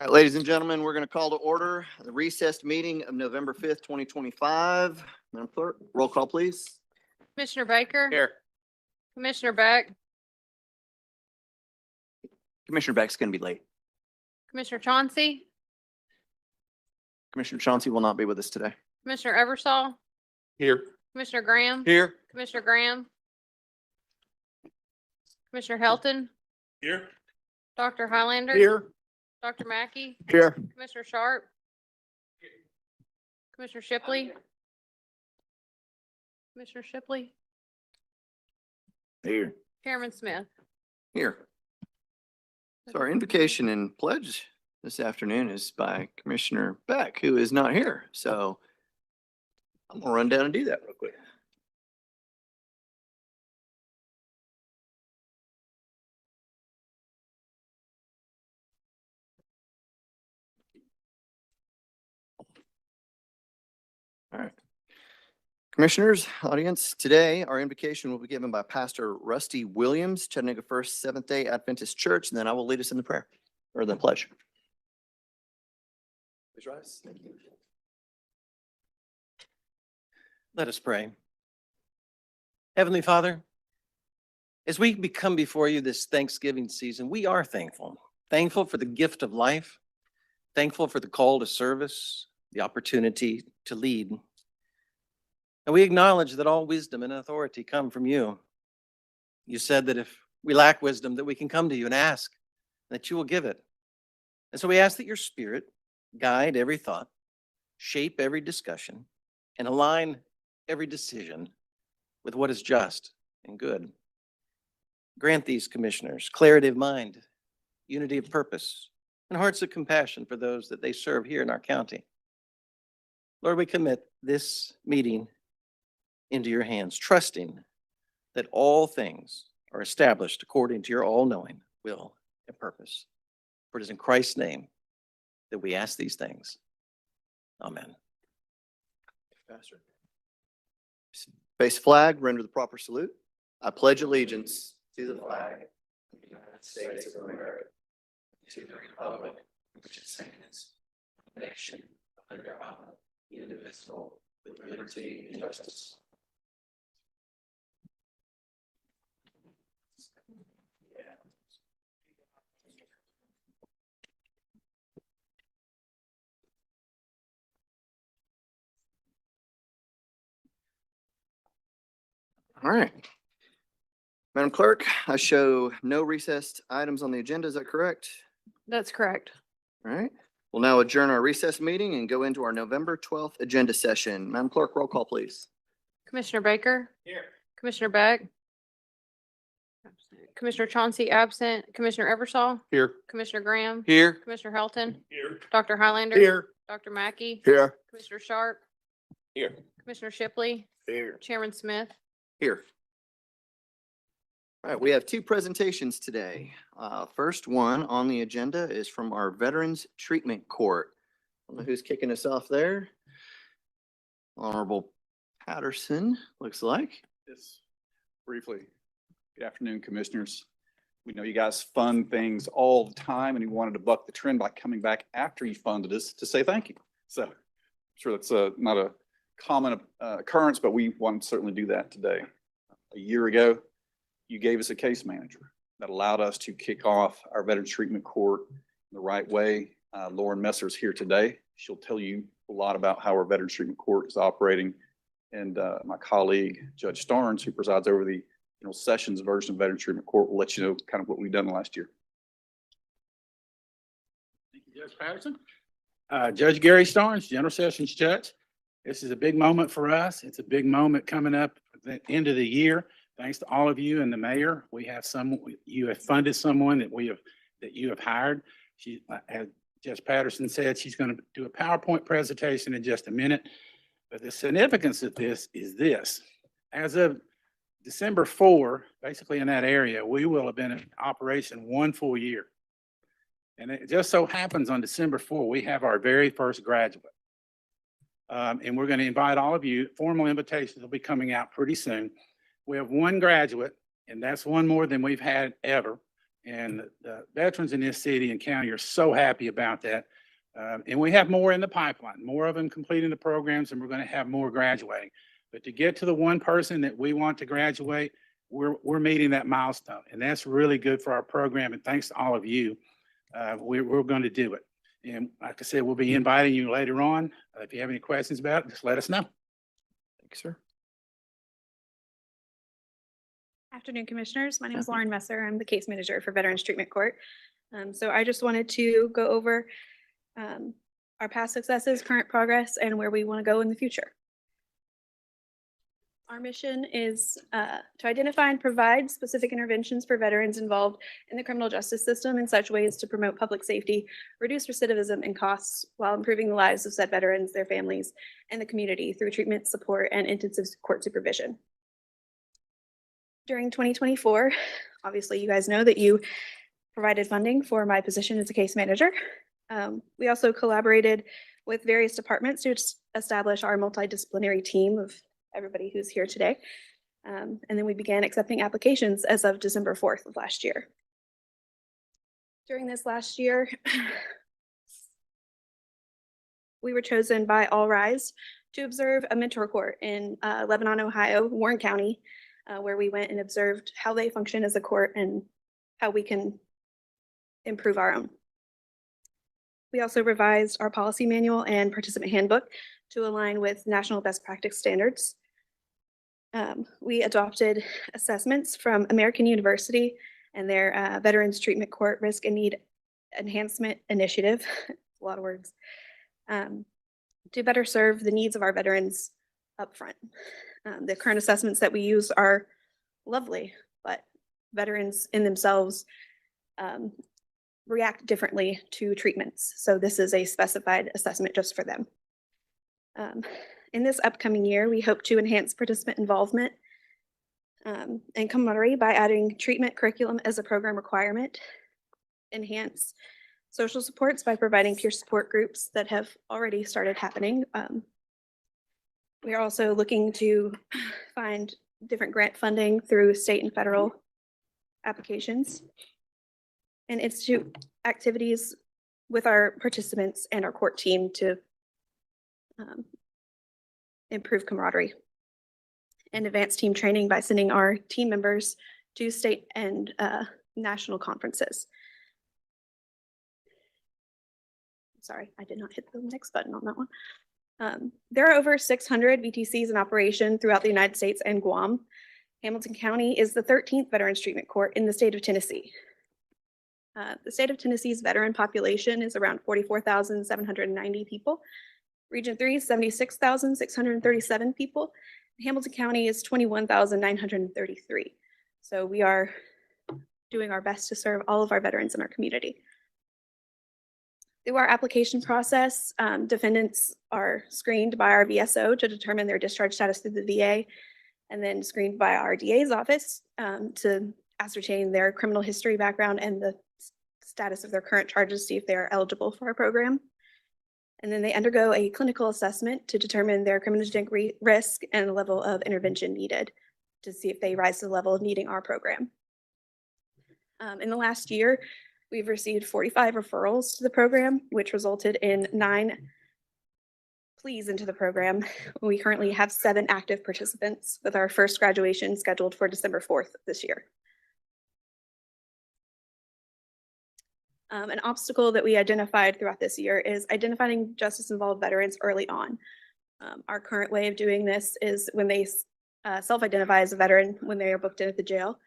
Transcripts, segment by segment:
All right, ladies and gentlemen, we're going to call to order the recessed meeting of November 5th, 2025. Madam Clerk, roll call, please. Commissioner Baker. Here. Commissioner Beck. Commissioner Beck's going to be late. Commissioner Chauncey. Commissioner Chauncey will not be with us today. Commissioner Eversole. Here. Commissioner Graham. Here. Commissioner Graham. Commissioner Helton. Here. Dr. Highlander. Here. Dr. Mackey. Here. Commissioner Sharp. Commissioner Shipley. Commissioner Shipley. Here. Chairman Smith. Here. So our invocation and pledge this afternoon is by Commissioner Beck, who is not here. So I'm going to run down and do that real quick. All right. Commissioners, audience, today our invocation will be given by Pastor Rusty Williams, Chattanooga First Seventh-day Adventist Church, and then I will lead us in the prayer or the pledge. Please rise. Thank you. Let us pray. Heavenly Father, as we come before you this Thanksgiving season, we are thankful. Thankful for the gift of life, thankful for the call to service, the opportunity to lead. And we acknowledge that all wisdom and authority come from you. You said that if we lack wisdom, that we can come to you and ask, that you will give it. And so we ask that your Spirit guide every thought, shape every discussion, and align every decision with what is just and good. Grant these commissioners clarity of mind, unity of purpose, and hearts of compassion for those that they serve here in our county. Lord, we commit this meeting into your hands, trusting that all things are established according to your all-knowing will and purpose. For it is in Christ's name that we ask these things. Amen. Pastor. Face flag, render the proper salute. I pledge allegiance to the flag of the United States of America, to the republic which it stands, one nation under God, indivisible, with liberty and justice. All right. Madam Clerk, I show no recessed items on the agenda. Is that correct? That's correct. All right. We'll now adjourn our recess meeting and go into our November 12th agenda session. Madam Clerk, roll call, please. Commissioner Baker. Here. Commissioner Beck. Commissioner Chauncey absent. Commissioner Eversole. Here. Commissioner Graham. Here. Commissioner Helton. Here. Dr. Highlander. Here. Dr. Mackey. Here. Commissioner Sharp. Here. Commissioner Shipley. Here. Chairman Smith. Here. All right, we have two presentations today. First one on the agenda is from our Veterans Treatment Court. I don't know who's kicking us off there. Honorable Patterson, looks like. Yes, briefly. Good afternoon, commissioners. We know you guys fund things all the time and you wanted to buck the trend by coming back after you funded us to say thank you. So I'm sure that's not a common occurrence, but we want to certainly do that today. A year ago, you gave us a case manager that allowed us to kick off our Veterans Treatment Court in the right way. Lauren Messer is here today. She'll tell you a lot about how our Veterans Treatment Court is operating. And my colleague, Judge Starnes, who presides over the sessions version of Veterans Treatment Court, will let you know kind of what we've done last year. Thank you, Judge Patterson. Judge Gary Starnes, General Sessions Judge. This is a big moment for us. It's a big moment coming up at the end of the year. Thanks to all of you and the mayor. We have you have funded someone that you have hired. She, as Judge Patterson said, she's going to do a PowerPoint presentation in just a minute. But the significance of this is this. As of December 4, basically in that area, we will have been in operation 1 full year. And it just so happens on December 4, we have our very first graduate. And we're going to invite all of you. Formal invitations will be coming out pretty soon. We have 1 graduate, and that's 1 more than we've had ever. And the veterans in this city and county are so happy about that. And we have more in the pipeline, more of them completing the programs, and we're going to have more graduating. But to get to the one person that we want to graduate, we're meeting that milestone, and that's really good for our program. And thanks to all of you, we're going to do it. And like I said, we'll be inviting you later on. If you have any questions about it, just let us know. Thank you, sir. Afternoon, Commissioners. My name is Lauren Messer. I'm the case manager for Veterans Treatment Court. So I just wanted to go over our past successes, current progress, and where we want to go in the future. Our mission is to identify and provide specific interventions for veterans involved in the criminal justice system in such ways to promote public safety, reduce recidivism and costs, while improving the lives of said veterans, their families, and the community through treatment, support, and intensive court supervision. During 2024, obviously you guys know that you provided funding for my position as a case manager. We also collaborated with various departments to establish our multidisciplinary team of everybody who's here today. And then we began accepting applications as of December 4th of last year. During this last year, we were chosen by All Rise to observe a mentor court in Lebanon, Ohio, Warren County, where we went and observed how they function as a court and how we can improve our own. We also revised our policy manual and participant handbook to align with national best practice standards. We adopted assessments from American University and their Veterans Treatment Court Risk and Need Enhancement Initiative, a lot of words, to better serve the needs of our veterans upfront. The current assessments that we use are lovely, but veterans in themselves react differently to treatments. So this is a specified assessment just for them. In this upcoming year, we hope to enhance participant involvement and camaraderie by adding treatment curriculum as a program requirement, enhance social supports by providing peer support groups that have already started happening. We are also looking to find different grant funding through state and federal applications and institute activities with our participants and our court team to improve camaraderie and advance team training by sending our team members to state and national conferences. Sorry, I did not hit the next button on that one. There are over 600 VTCs in operation throughout the United States and Guam. Hamilton County is the 13th Veterans Treatment Court in the state of Tennessee. The state of Tennessee's veteran population is around 44,790 people. Region 3 is 76,637 people. Hamilton County is 21,933. So we are doing our best to serve all of our veterans in our community. Through our application process, defendants are screened by our VSO to determine their discharge status through the VA, and then screened by our DA's office to ascertain their criminal history background and the status of their current charges, see if they are eligible for our program. And then they undergo a clinical assessment to determine their criminogenic risk and the level of intervention needed to see if they rise to the level of needing our program. In the last year, we've received 45 referrals to the program, which resulted in 9 pleas into the program. We currently have 7 active participants, with our first graduation scheduled for December 4th this year. An obstacle that we identified throughout this year is identifying justice-involved veterans early on. Our current way of doing this is when they self-identify as a veteran when they are booked in at the jail.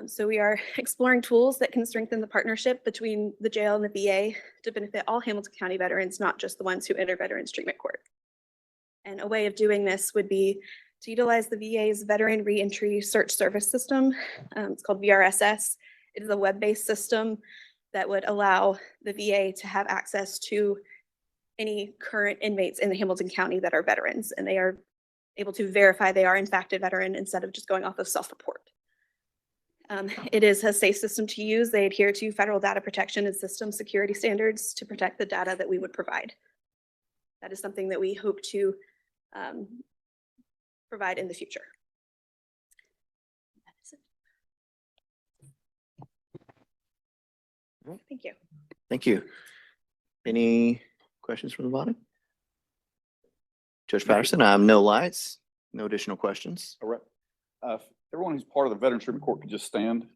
So we are exploring tools that can strengthen the partnership between the jail and the VA to benefit all Hamilton County veterans, not just the ones who enter Veterans Treatment Court. And a way of doing this would be to utilize the VA's Veteran Reentry Search Service System. It's called VRSS. It is a web-based system that would allow the VA to have access to any current inmates in the Hamilton County that are veterans, and they are able to verify they are in fact a veteran instead of just going off of self-report. It is a safe system to use. They adhere to federal data protection and system security standards to protect the data that we would provide. That is something that we hope to provide in the future. That is it. Thank you. Thank you. Any questions from the body? Judge Patterson, I have no lights, no additional questions. All right. If everyone who's part of the Veterans Treatment Court could just stand.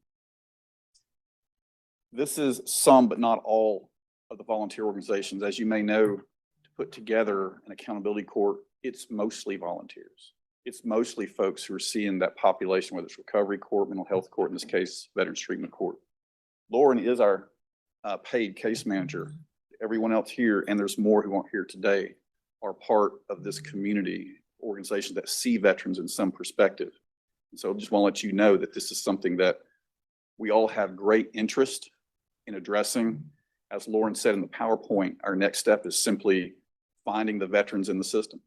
This is some, but not all, of the volunteer organizations. As you may know, to put together an accountability court, it's mostly volunteers. It's mostly folks who are seeing that population, whether it's recovery court, mental health court, in this case, Veterans Treatment Court. Lauren is our paid case manager. Everyone else here, and there's more who aren't here today, are part of this community organization that see veterans in some perspective. And so I just want to let you know that this is something that we all have great interest in addressing. As Lauren said in the PowerPoint, our next step is simply finding the veterans in the system.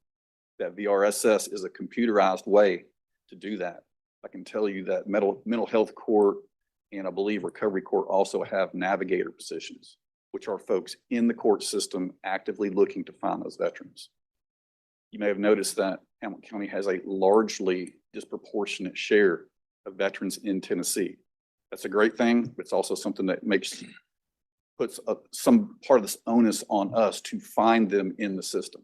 That VRSS is a computerized way to do that. I can tell you that mental health court and I believe recovery court also have navigator positions, which are folks in the court system actively looking to find those veterans. You may have noticed that Hamilton County has a largely disproportionate share of veterans in Tennessee. That's a great thing, but it's also something that puts some part of this onus on us to find them in the system.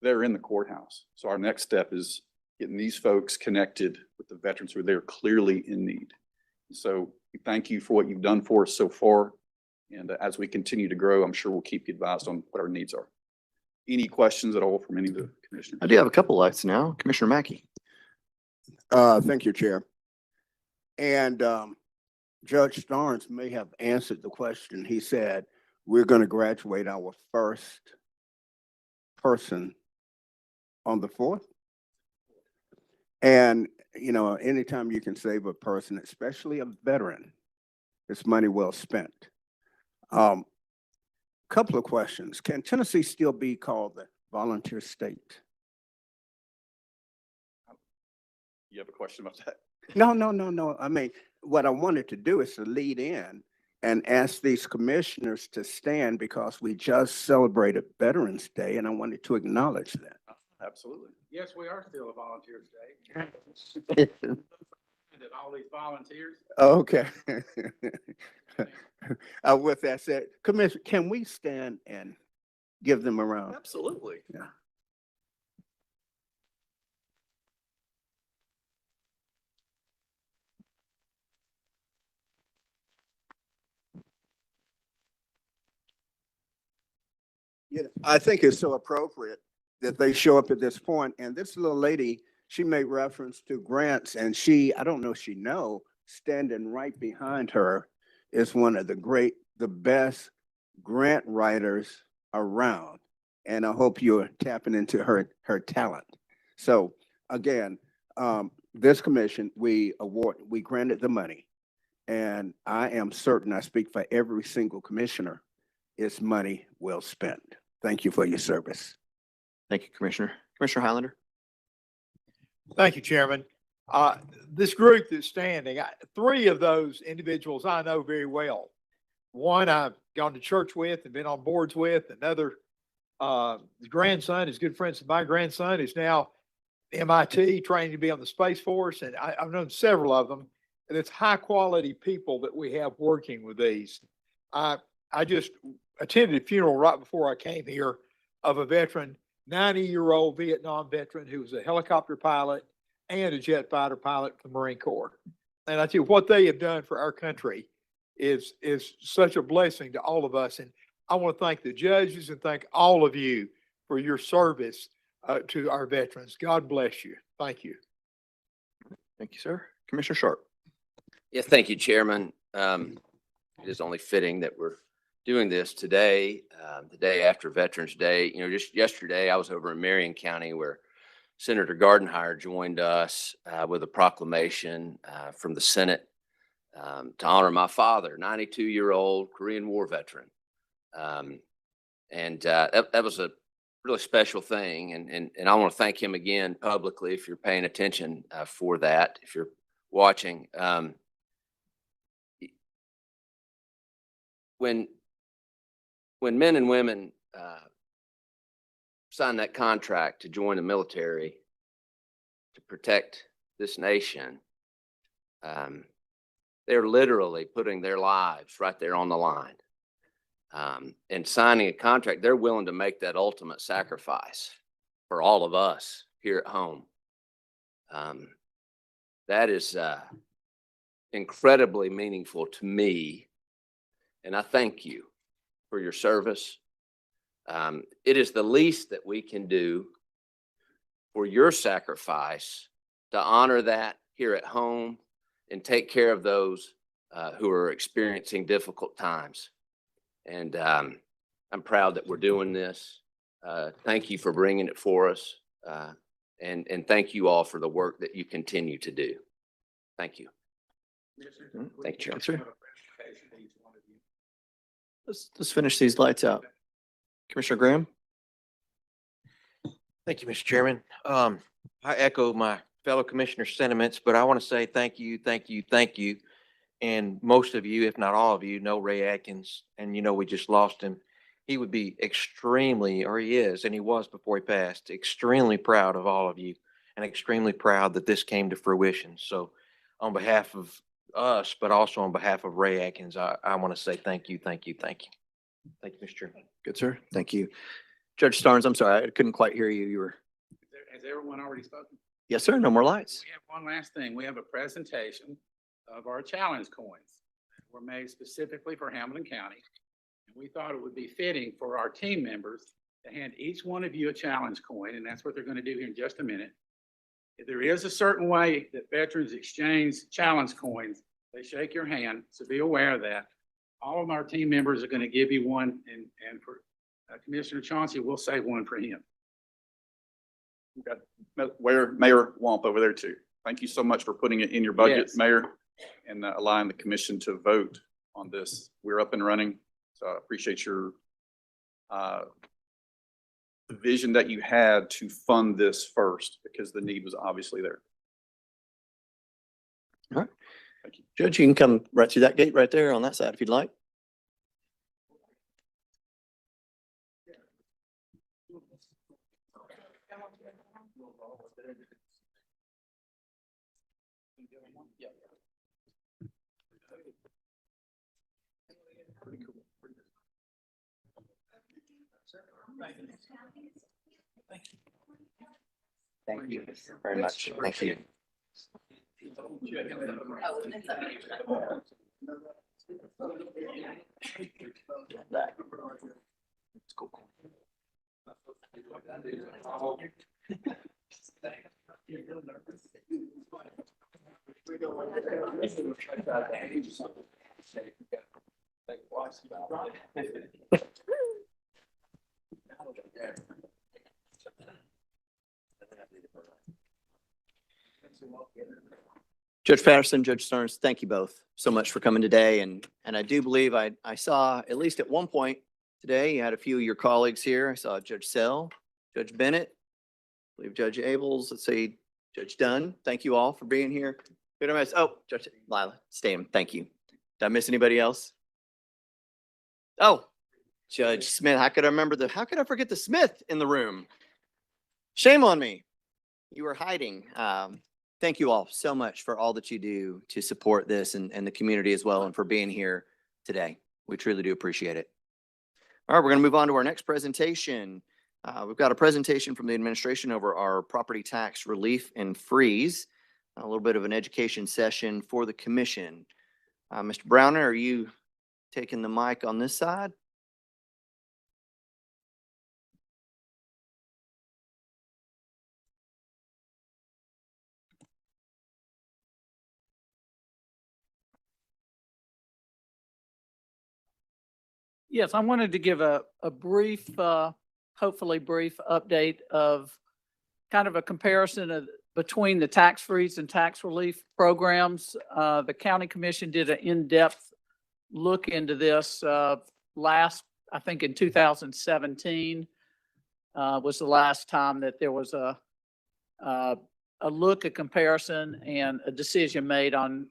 They're in the courthouse. So our next step is getting these folks connected with the veterans who are there clearly in need. So we thank you for what you've done for us so far. And as we continue to grow, I'm sure we'll keep you advised on what our needs are. Any questions at all from any of the commissioners? I do have a couple lights now. Commissioner Mackey. Thank you, Chair. And Judge Starnes may have answered the question. He said, we're going to graduate our first person on the 4th. And, you know, anytime you can save a person, especially a veteran, it's money well spent. Couple of questions. Can Tennessee still be called the volunteer state? You have a question about that? No. I mean, what I wanted to do is to lead in and ask these commissioners to stand because we just celebrated Veterans Day and I wanted to acknowledge that. Absolutely. Yes, we are still a volunteer state. And all these volunteers. Okay. With that said, Commissioner, can we stand and give them a round? Absolutely. Yeah. Yeah, I think it's so appropriate that they show up at this point. And this little lady, she made reference to grants and I don't know if she know, standing right behind her is one of the best grant writers around. And I hope you're tapping into her talent. So again, this commission, we granted the money. And I am certain, I speak for every single commissioner, it's money well spent. Thank you for your service. Thank you, Commissioner. Commissioner Highlander. Thank you, Chairman. This group that's standing, three of those individuals I know very well. One I've gone to church with and been on boards with. Another, his grandson is good friends with my grandson, who's now MIT training to be on the Space Force. And I've known several of them. And it's high quality people that we have working with these. I just attended a funeral right before I came here of a veteran, 90-year-old Vietnam veteran who was a helicopter pilot and a jet fighter pilot for the Marine Corps. And I tell you, what they have done for our country is such a blessing to all of us. And I want to thank the judges and thank all of you for your service to our veterans. God bless you. Thank you. Thank you, sir. Commissioner Sharp. Yeah, thank you, Chairman. It is only fitting that we're doing this today, the day after Veterans Day. You know, just yesterday, I was over in Marion County where Senator Gardenhire joined us with a proclamation from the Senate to honor my father, 92-year-old Korean War veteran. That was a really special thing. And I want to thank him again publicly if you're paying attention for that, if you're watching. When men and women sign that contract to join the military to protect this nation, They're literally putting their lives right there on the line. And signing a contract, they're willing to make that ultimate sacrifice for all of us here at home. That is incredibly meaningful to me, and I thank you for your service. It is the least that we can do for your sacrifice to honor that here at home and take care of those who are experiencing difficult times. And I'm proud that we're doing this. Thank you for bringing it for us. And thank you all for the work that you continue to do. Thank you. Thank you, Chairman. Sir. Let's finish these lights out. Commissioner Graham? Thank you, Mr. Chairman. I echo my fellow commissioner sentiments, but I want to say thank you, thank you, thank you. And most of you, if not all of you, know Ray Atkins, and you know we just lost him. He would be extremely, or he is, and he was before he passed, extremely proud of all of you and extremely proud that this came to fruition. So on behalf of us, but also on behalf of Ray Atkins, I want to say thank you, thank you, thank you. Thank you, Mr. Chairman. Good, sir. Thank you. Judge Starnes, I'm sorry, I couldn't quite hear you. You were, Has everyone already spoken? yes, sir. No more lights. We have one last thing. We have a presentation of our challenge coins that were made specifically for Hamilton County. And we thought it would be fitting for our team members to hand each one of you a challenge coin, and that's what they're going to do here in just a minute. If there is a certain way that veterans exchange challenge coins, they shake your hand, so be aware of that. All of our team members are going to give you one, and for Commissioner Chauncey, we'll save one for him. We've got Mayor Wamp over there too. Thank you so much for putting it in your budget, Yes. Mayor, and allowing the commission to vote on this. We're up and running, so I appreciate your the vision that you had to fund this first, because the need was obviously there. All right. Thank you. Judge, you can come right through that gate right there on that side if you'd like. Thank you very much. Thank you. Judge Patterson, Judge Starnes, thank you both so much for coming today. And I do believe I saw, at least at one point today, you had a few of your colleagues here. I saw Judge Sell, Judge Bennett, I believe Judge Abels, let's say Judge Dunn. Thank you all for being here. Oh, Judge Lila, Stam, thank you. Did I miss anybody else? Oh, Judge Smith, how could I forget the Smith in the room? Shame on me. You were hiding. Thank you all so much for all that you do to support this and the community as well, and for being here today. We truly do appreciate it. All right, we're going to move on to our next presentation. We've got a presentation from the administration over our property tax relief and freeze, a little bit of an education session for the commission. Mr. Browner, are you taking the mic on this side? Yes, I wanted to give a brief, hopefully brief update of kind of a comparison between the tax freeze and tax relief programs. The county commission did an in-depth look into this I think in 2017 was the last time that there was a look, a comparison, and a decision made on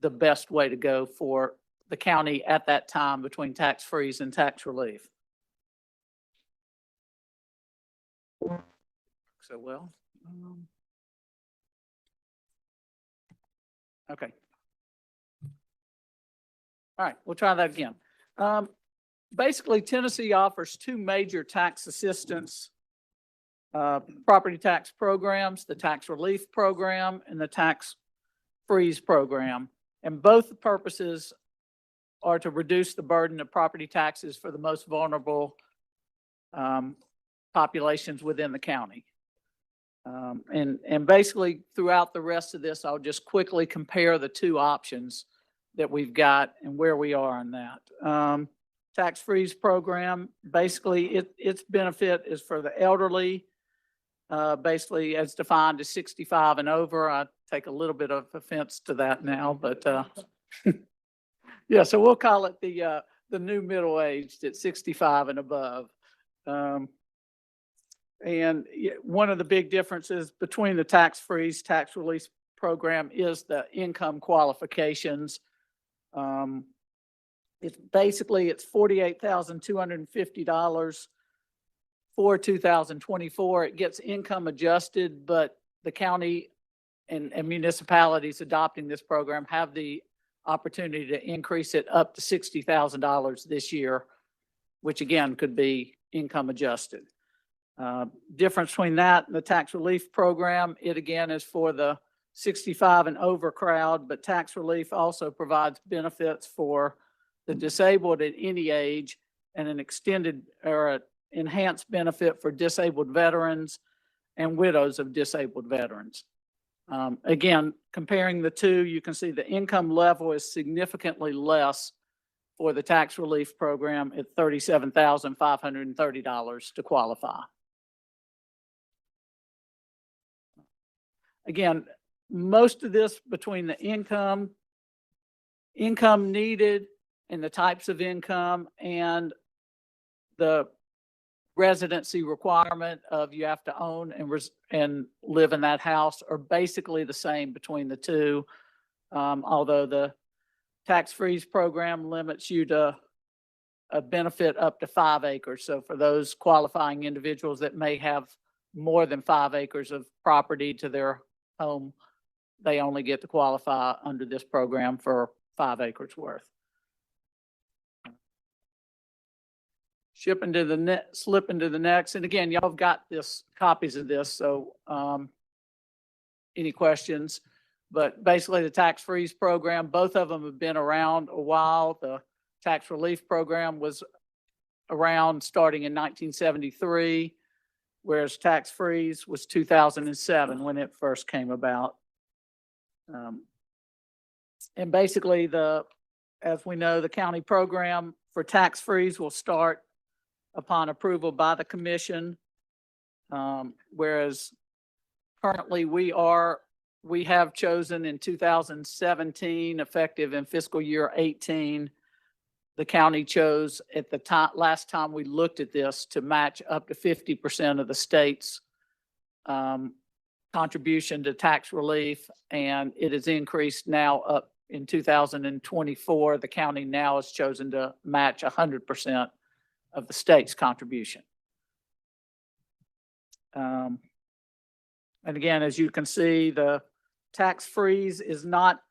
the best way to go for the county at that time between tax freeze and tax relief. So, well, okay. All right, we'll try that again. Basically, Tennessee offers two major tax assistance property tax programs, the tax relief program and the tax freeze program. And both the purposes are to reduce the burden of property taxes for the most vulnerable populations within the county. And basically throughout the rest of this, I'll just quickly compare the two options that we've got and where we are on that. Tax freeze program, basically its benefit is for the elderly, basically as defined as 65 and over. I take a little bit of offense to that now, but yeah, so we'll call it the new middle-aged at 65 and above. And one of the big differences between the tax freeze, tax release program is the income qualifications. It's $48,250 for 2024. It gets income adjusted, but the county and municipalities adopting this program have the opportunity to increase it up to $60,000 this year, which again could be income adjusted. Difference between that and the tax relief program, it again is for the 65 and over crowd, but tax relief also provides benefits for the disabled at any age and an extended or enhanced benefit for disabled veterans and widows of disabled veterans. Again, comparing the two, you can see the income level is significantly less for the tax relief program at $37,530 to qualify. Again, most of this between the income needed and the types of income and the residency requirement of you have to own and live in that house are basically the same between the two. Although the tax freeze program limits you to a benefit up to 5 acres. So for those qualifying individuals that may have more than 5 acres of property to their home, they only get to qualify under this program for 5 acres worth. Slip into the next. And again, y'all have got copies of this. So any questions? But basically the tax freeze program, both of them have been around a while. The tax relief program was around starting in 1973, whereas tax freeze was 2007 when it first came about. And basically as we know, the county program for tax freeze will start upon approval by the commission. Whereas currently we have chosen in 2017, effective in fiscal year 18, the county chose at the last time we looked at this to match up to 50% of the state's contribution to tax relief. And it is increased now up in 2024. The county now has chosen to match 100% of the state's contribution. And again, as you can see, the tax freeze is not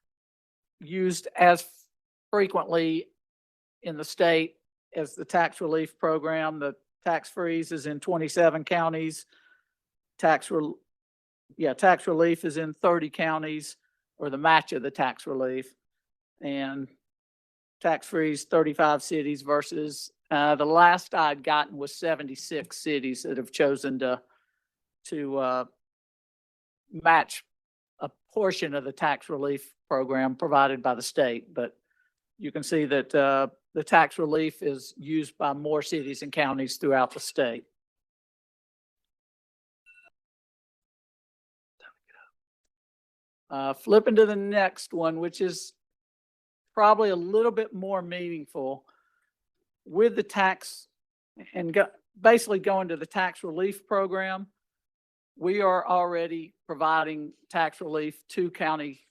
used as frequently in the state as the tax relief program. The tax freeze is in 27 counties. Tax relief is in 30 counties, or the match of the tax relief. And tax freeze, 35 cities versus the last I'd gotten was 76 cities that have chosen to match a portion of the tax relief program provided by the state. But you can see that the tax relief is used by more cities and counties throughout the state. Flipping to the next one, which is probably a little bit more meaningful with the tax and basically going to the tax relief program. We are already providing tax relief to county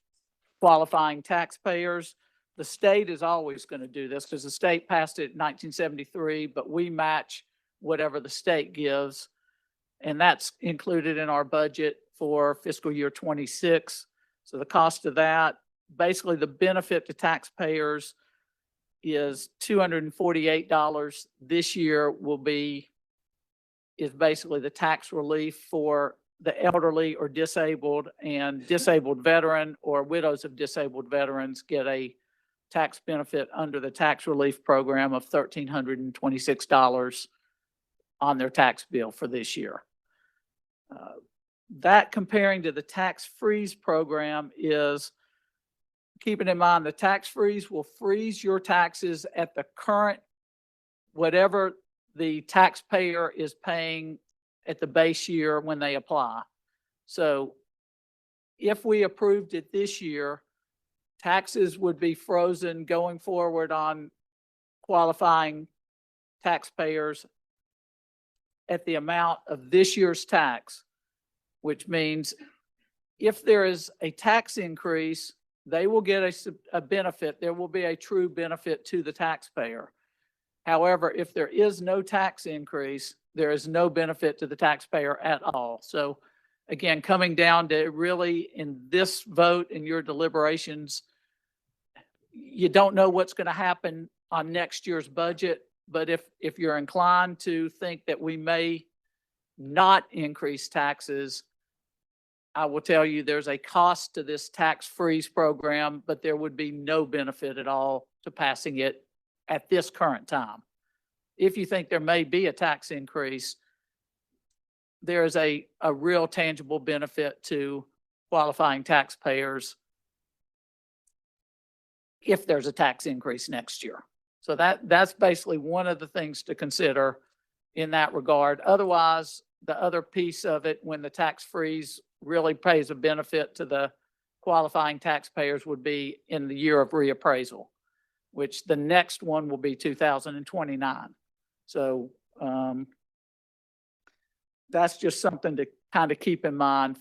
qualifying taxpayers. The state is always going to do this because the state passed it in 1973, but we match whatever the state gives. And that's included in our budget for fiscal year 26. So the cost of that, basically the benefit to taxpayers is $248. This year is basically the tax relief for the elderly or disabled, and disabled veteran or widows of disabled veterans get a tax benefit under the tax relief program of $1,326 on their tax bill for this year. That comparing to the tax freeze program is keeping in mind the tax freeze will freeze your taxes at the current, whatever the taxpayer is paying at the base year when they apply. So if we approved it this year, taxes would be frozen going forward on qualifying taxpayers at the amount of this year's tax, which means if there is a tax increase, they will get a benefit. There will be a true benefit to the taxpayer. However, if there is no tax increase, there is no benefit to the taxpayer at all. So again, coming down to really in this vote, in your deliberations, you don't know what's going to happen on next year's budget. But if you're inclined to think that we may not increase taxes, I will tell you there's a cost to this tax freeze program, but there would be no benefit at all to passing it at this current time. If you think there may be a tax increase, there is a real tangible benefit to qualifying taxpayers if there's a tax increase next year. So that's basically one of the things to consider in that regard. Otherwise, the other piece of it, when the tax freeze really pays a benefit to the qualifying taxpayers, would be in the year of reappraisal, which the next one will be 2029. So that's just something to kind of keep in mind.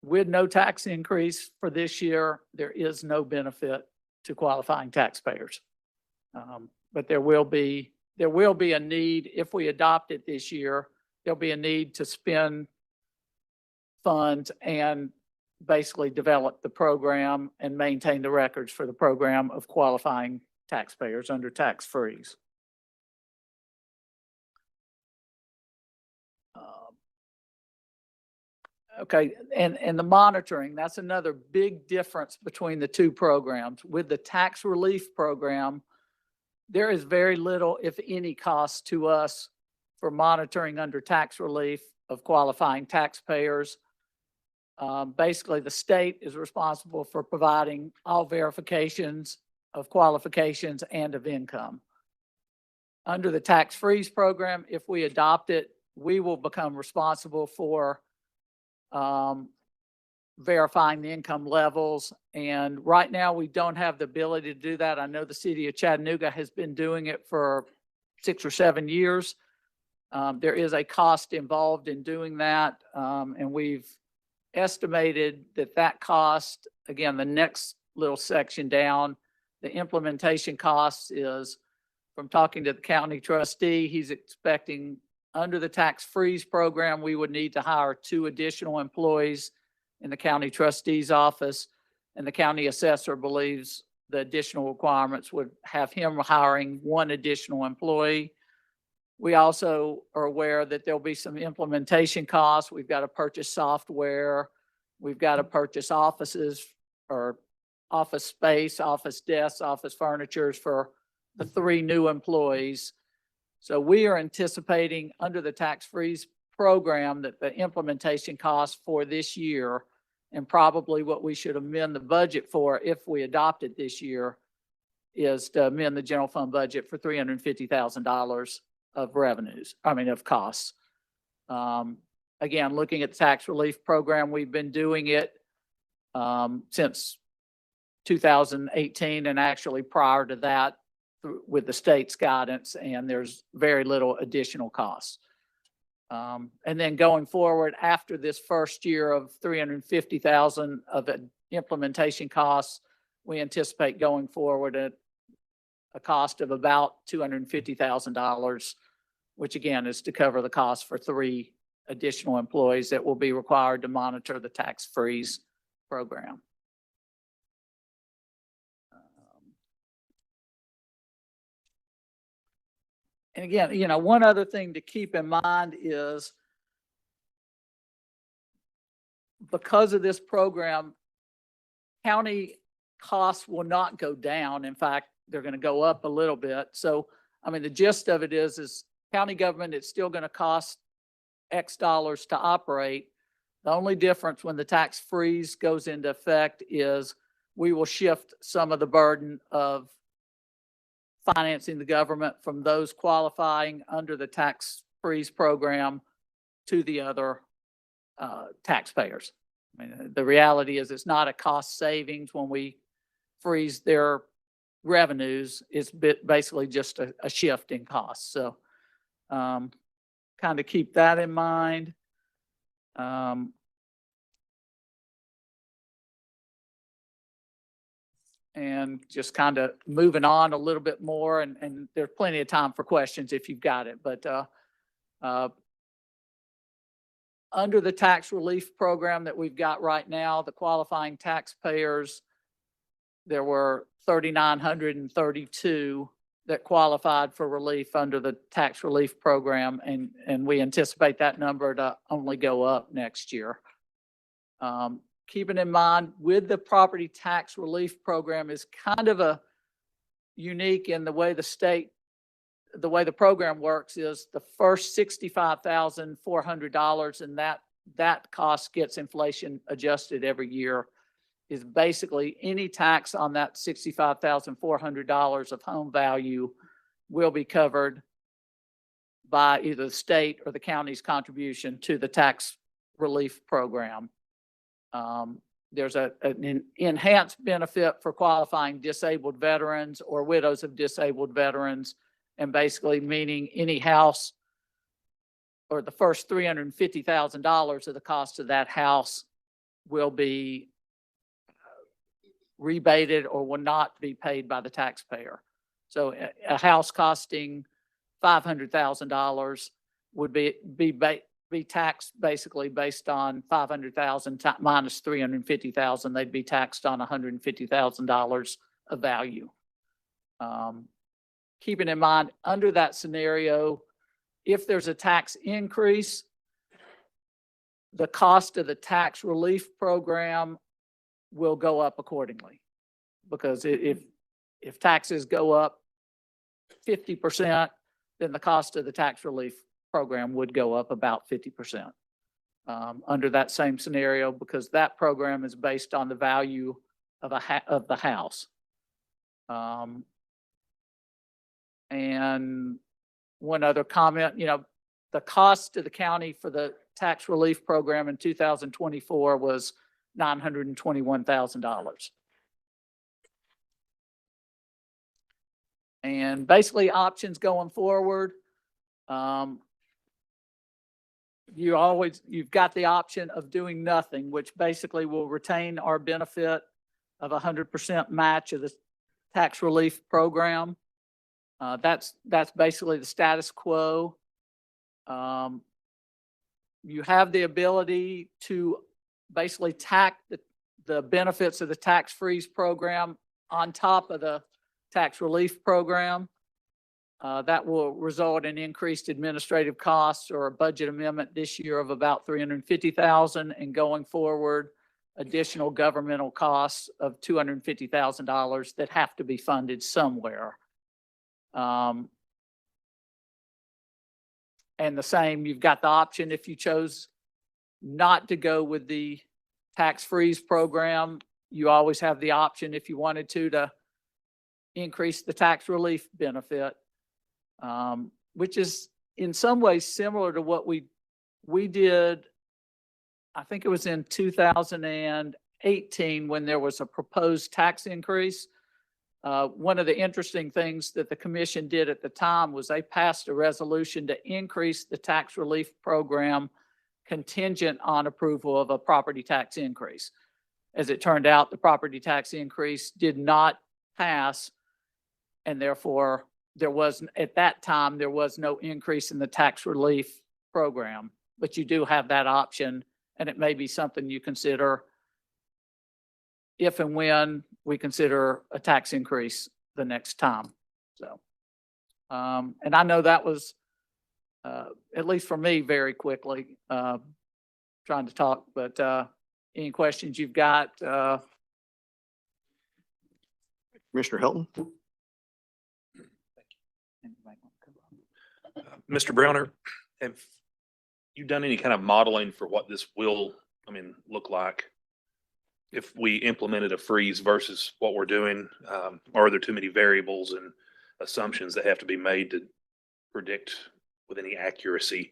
With no tax increase for this year, there is no benefit to qualifying taxpayers. But there will be a need, if we adopt it this year, there'll be a need to spend funds and basically develop the program and maintain the records for the program of qualifying taxpayers under tax freeze. Okay, and the monitoring, that's another big difference between the two programs. With the tax relief program, there is very little, if any, cost to us for monitoring under tax relief of qualifying taxpayers. Basically, the state is responsible for providing all verifications of qualifications and of income. Under the tax freeze program, if we adopt it, we will become responsible for verifying the income levels. And right now, we don't have the ability to do that. I know the city of Chattanooga has been doing it for 6 or 7 years. There is a cost involved in doing that. And we've estimated that cost, again, the next little section down, the implementation cost is, from talking to the county trustee, he's expecting under the tax freeze program, we would need to hire 2 additional employees in the county trustee's office. And the county assessor believes the additional requirements would have him hiring 1 additional employee. We also are aware that there'll be some implementation costs. We've got to purchase software. We've got to purchase offices or office space, office desks, office furnitures for the 3 new employees. So we are anticipating under the tax freeze program that the implementation costs for this year, and probably what we should amend the budget for if we adopt it this year, is to amend the general fund budget for $350,000 of of costs. Again, looking at the tax relief program, we've been doing it since 2018, and actually prior to that with the state's guidance, and there's very little additional costs. And then going forward after this first year of $350,000 of implementation costs, we anticipate going forward at a cost of about $250,000, which again is to cover the cost for 3 additional employees that will be required to monitor the tax freeze program. And again, you know, one other thing to keep in mind is because of this program, county costs will not go down. In fact, they're going to go up a little bit. So, I mean, the gist of it is county government, it's still going to cost X dollars to operate. The only difference when the tax freeze goes into effect is we will shift some of the burden of financing the government from those qualifying under the tax freeze program to the other taxpayers. I mean, the reality is it's not a cost savings when we freeze their revenues. It's basically just a shift in costs. So kind of keep that in mind. And just kind of moving on a little bit more, and there's plenty of time for questions if you've got it, but under the tax relief program that we've got right now, the qualifying taxpayers, there were 3,932 that qualified for relief under the tax relief program, and we anticipate that number to only go up next year. Keeping in mind with the property tax relief program is kind of a unique in the way the program works is the first $65,400, and that cost gets inflation adjusted every year, is basically any tax on that $65,400 of home value will be covered by either the state or the county's contribution to the tax relief program. There's an enhanced benefit for qualifying disabled veterans or widows of disabled veterans, and basically meaning any house or the first $350,000 of the cost of that house will be rebated or will not be paid by the taxpayer. So a house costing $500,000 would be taxed basically based on 500,000 minus 350,000. They'd be taxed on $150,000 of value. Keeping in mind, under that scenario, if there's a tax increase, the cost of the tax relief program will go up accordingly. Because if taxes go up 50%, then the cost of the tax relief program would go up about 50% under that same scenario, because that program is based on the value of the house. And one other comment, you know, the cost to the county for the tax relief program in 2024 was $921,000. And basically options going forward, you've got the option of doing nothing, which basically will retain our benefit of 100% match of the tax relief program. That's basically the status quo. You have the ability to basically tack the benefits of the tax freeze program on top of the tax relief program. That will result in increased administrative costs or a budget amendment this year of about $350,000, and going forward, additional governmental costs of $250,000 that have to be funded somewhere. And the same, you've got the option if you chose not to go with the tax freeze program, you always have the option if you wanted to increase the tax relief benefit, which is in some ways similar to what we did. I think it was in 2018 when there was a proposed tax increase. One of the interesting things that the commission did at the time was they passed a resolution to increase the tax relief program contingent on approval of a property tax increase. As it turned out, the property tax increase did not pass, and therefore at that time, there was no increase in the tax relief program. But you do have that option, and it may be something you consider if and when we consider a tax increase the next time. So And I know that was, at least for me, very quickly, trying to talk, but, any questions you've got, Commissioner Helton? Mr. Browner, have you done any kind of modeling for what this will, look like if we implemented a freeze versus what we're doing? Or are there too many variables and assumptions that have to be made to predict with any accuracy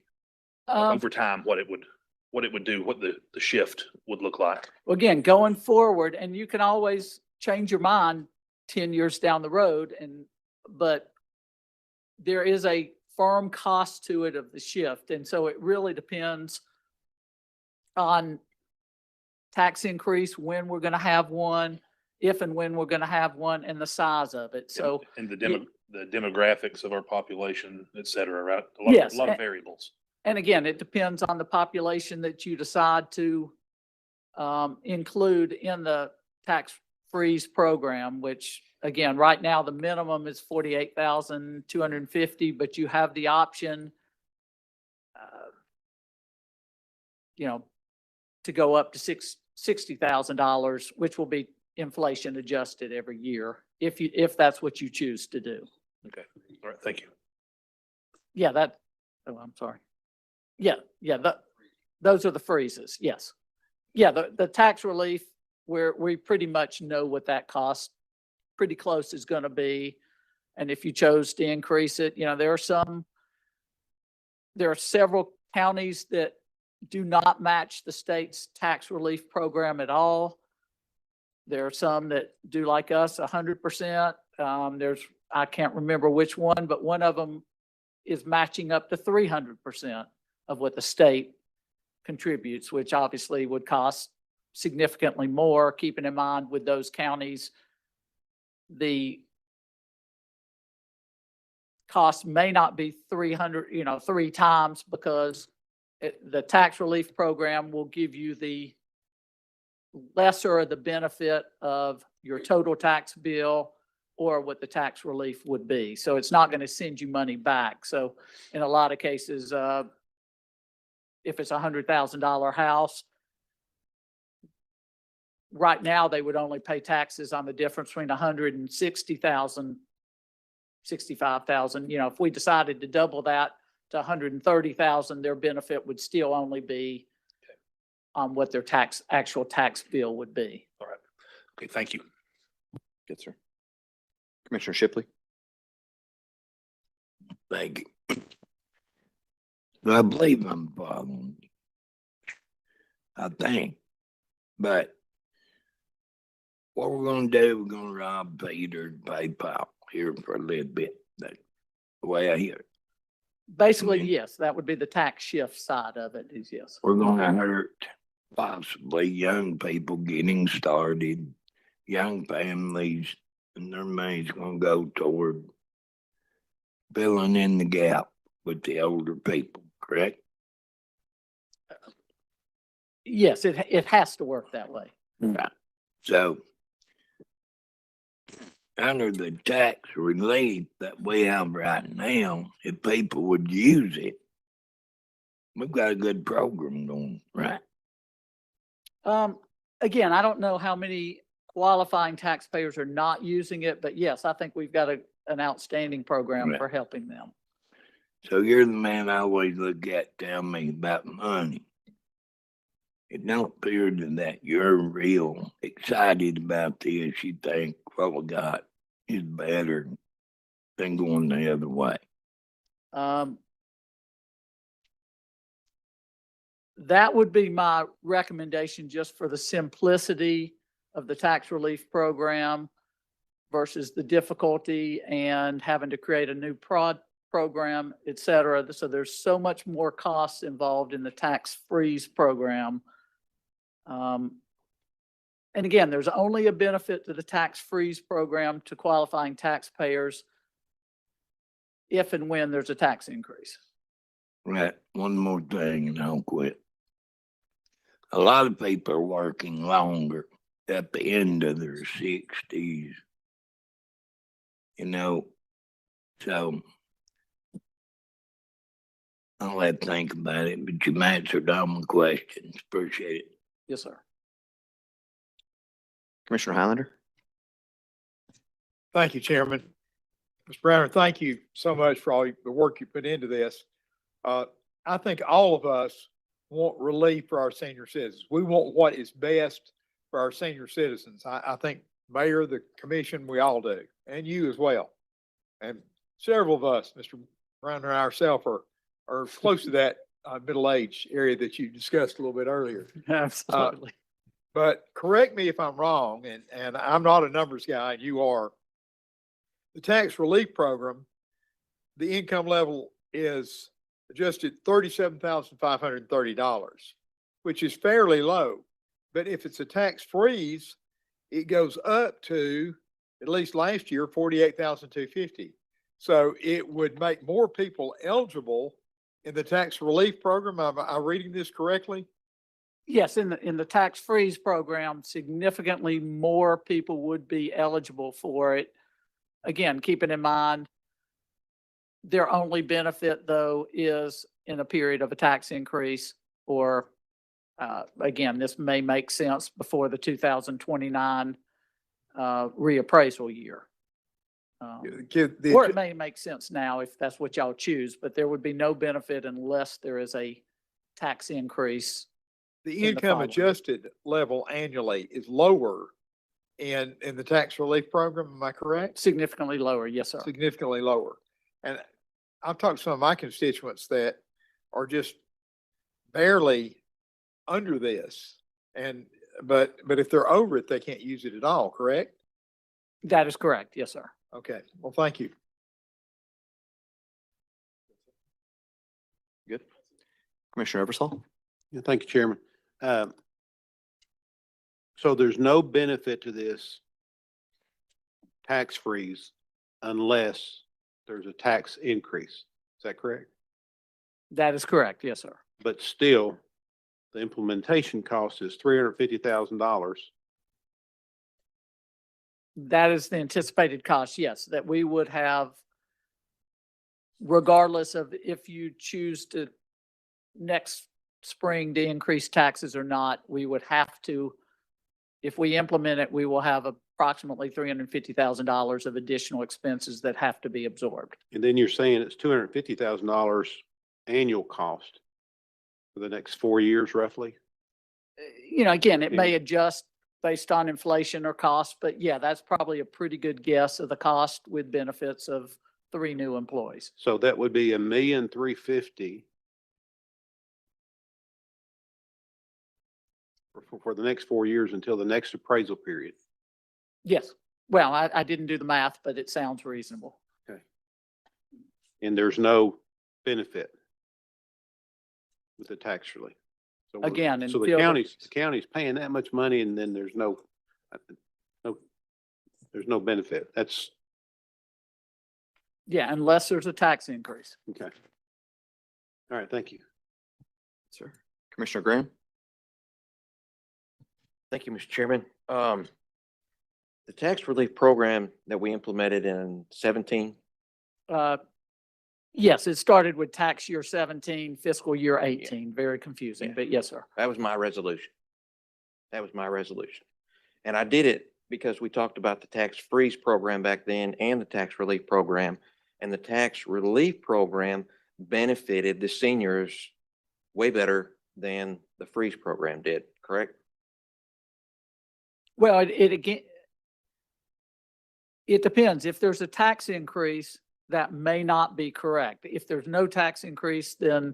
over time what it would do, what the shift would look like? again, going forward, and you can always change your mind 10 years down the road, but there is a firm cost to it of the shift. And so it really depends on tax increase, when we're going to have one, if and when we're going to have one, and the size of it. So And the demographics of our population, et cetera, right? Yes, A lot of variables. and again, it depends on the population that you decide to include in the tax freeze program, which again, right now, the minimum is 48,250, but you have the option, to go up to $60,000, which will be inflation adjusted every year, if that's what you choose to do. Okay. All right. Thank you. Yeah, I'm sorry. Yeah, those are the freezes, yes. Yeah, the tax relief, where we pretty much know what that cost, pretty close is gonna be. And if you chose to increase it, there are several counties that do not match the state's tax relief program at all. There are some that do like us 100%. I can't remember which one, but one of them is matching up to 300% of what the state contributes, which obviously would cost significantly more, keeping in mind with those counties, the cost may not be 300, 3 times, because the tax relief program will give you the lesser of the benefit of your total tax bill or what the tax relief would be. So it's not going to send you money back. So in a lot of cases, if it's $100,000 house, right now they would only pay taxes on the difference between 160,000, 65,000. If we decided to double that to 130,000, their benefit would still only be on what their actual tax bill would be. All right. Okay. Thank you. Good, sir. Commissioner Shipley? Thank you. I believe I'm following you. I think. But what we're gonna do, we're gonna rob Peter to pay Paul here for a little bit. That's the way I hear it. Basically, yes, that would be the tax shift side of it, is yes. We're gonna hurt possibly young people getting started, young families, and their money's gonna go toward filling in the gap with the older people, correct? Yes, it has to work that way. Right. So under the tax relief that we have right now, if people would use it, we've got a good program going, right? Again, I don't know how many qualifying taxpayers are not using it, but yes, I think we've got an outstanding program Right. for helping them. So you're the man I always look at, tell me about money. It don't appear to that you're real excited about this. You think what we got is better than going the other way. That would be my recommendation, just for the simplicity of the tax relief program versus the difficulty and having to create a new program, et cetera. So there's so much more costs involved in the tax freeze program. And again, there's only a benefit to the tax freeze program to qualifying taxpayers if and when there's a tax increase. Right. One more thing and I'll quit. A lot of people are working longer at the end of their 60s. So I'll have to think about it, but you've answered all my questions. Appreciate it. Yes, sir. Commissioner Highlander? Thank you, Chairman. Mr. Browner, thank you so much for all the work you put into this. I think all of us want relief for our senior citizens. We want what is best for our senior citizens. I think Mayor, the commission, we all do, and you as well. And several of us, Mr. Browner and ourselves are close to that middle age area that you discussed a little bit earlier. Absolutely. But correct me if I'm wrong, and I'm not a numbers guy, and you are. The tax relief program, the income level is adjusted $37,530, which is fairly low. But if it's a tax freeze, it goes up to, at least last year, $48,250. So it would make more people eligible in the tax relief program. Am I reading this correctly? Yes, in the tax freeze program, significantly more people would be eligible for it. Again, keeping in mind, their only benefit though is in a period of a tax increase or, again, this may make sense before the 2029 reappraisal year. Or it may make sense now if that's what y'all choose, but there would be no benefit unless there is a tax increase. The in the income following. adjusted level annually is lower in the tax relief program. Am I correct? Significantly lower, yes, sir. Significantly lower. And I've talked to some of my constituents that are just barely under this. But if they're over it, they can't use it at all, correct? That is correct, yes, sir. Okay, well, thank you. Good. Commissioner Eversole? Yeah, thank you, Chairman. So there's no benefit to this tax freeze unless there's a tax increase. Is that correct? That is correct, yes, sir. But still, the implementation cost is $350,000. That is the anticipated cost, yes, that we would have, regardless of if you choose to next spring to increase taxes or not, we would have to, if we implement it, we will have approximately $350,000 of additional expenses that have to be absorbed. And then you're saying it's $250,000 annual cost for the next 4 years roughly? You know, again, it may adjust based on inflation or cost, but yeah, that's probably a pretty good guess of the cost with benefits of 3 new employees. So that would be $1,350,000 for the next 4 years until the next appraisal period. Yes. Well, I didn't do the math, but it sounds reasonable. Okay. And there's no benefit with the tax relief. So Again, so until the county's paying that much money and then there's no benefit. That's Yeah, unless there's a tax increase. okay. All right, thank you. Sir. Commissioner Graham? Thank you, Mr. Chairman. The tax relief program that we implemented in 17, Yes, it started with tax year 17, fiscal year 18. Very confusing, Yeah. but yes, sir. that was my resolution. That was my resolution. And I did it because we talked about the tax freeze program back then and the tax relief program. And the tax relief program benefited the seniors way better than the freeze program did, correct? Well, it again, it depends. If there's a tax increase, that may not be correct. If there's no tax increase, then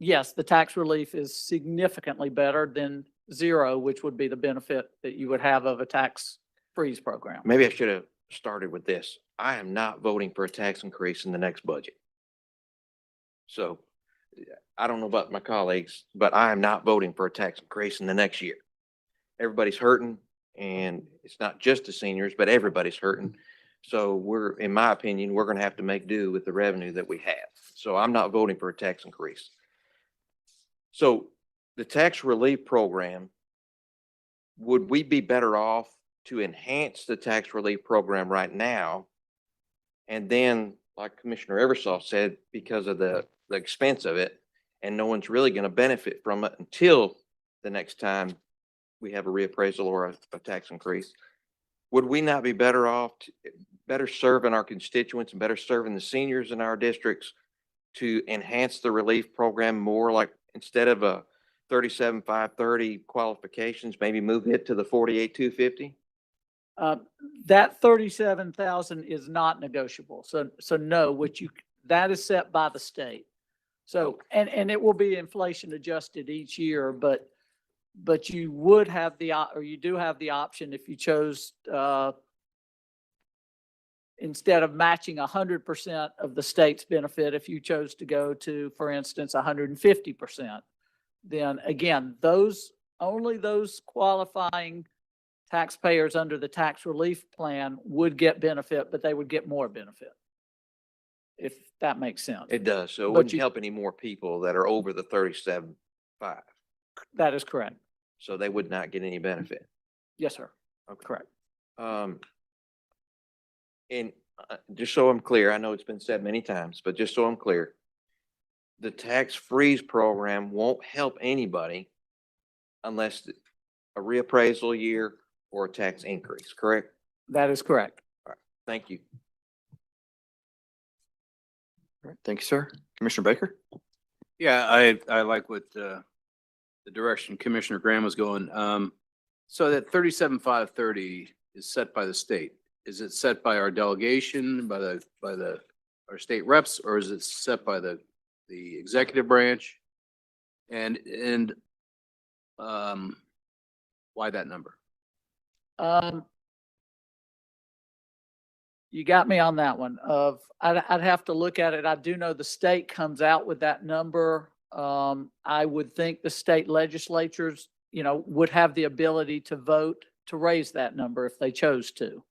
yes, the tax relief is significantly better than zero, which would be the benefit that you would have of a tax freeze program. Maybe I should have started with this. I am not voting for a tax increase in the next budget. So I don't know about my colleagues, but I am not voting for a tax increase in the next year. Everybody's hurting, and it's not just the seniors, but everybody's hurting. So in my opinion, we're going to have to make do with the revenue that we have. So I'm not voting for a tax increase. So the tax relief program, would we be better off to enhance the tax relief program right now? And then, like Commissioner Eversole said, because of the the expense of it, and no one's really going to benefit from it until the next time we have a reappraisal or a tax increase. Would we not be better off, better serving our constituents and better serving the seniors in our districts to enhance the relief program more, like instead of a 37,530 qualifications, maybe move it to the 48,250? That 37,000 is not negotiable. So no, that is set by the state. So, and it will be inflation adjusted each year, but you would have or you do have the option if you chose, instead of matching 100% of the state's benefit, if you chose to go to, for instance, 150%, then again, only those qualifying taxpayers under the tax relief plan would get benefit, but they would get more benefit, if that makes sense. It does. So it But wouldn't you- help any more people that are over the 37.5. That is correct. So they would not get any benefit. Yes, sir. Okay. Correct. And just so I'm clear, I know it's been said many times, but just so I'm clear, the tax freeze program won't help anybody unless a reappraisal year or a tax increase, correct? That is correct. Thank you. All right, thank you, sir. Commissioner Baker? Yeah, I like what the direction Commissioner Graham was going. So that 37,530 is set by the state. Is it set by our delegation, by our state reps, or is it set by the executive branch? And why that number? You got me on that one. I'd have to look at it. I do know the state comes out with that number. I would think the state legislatures, would have the ability to vote to raise that number if they chose to.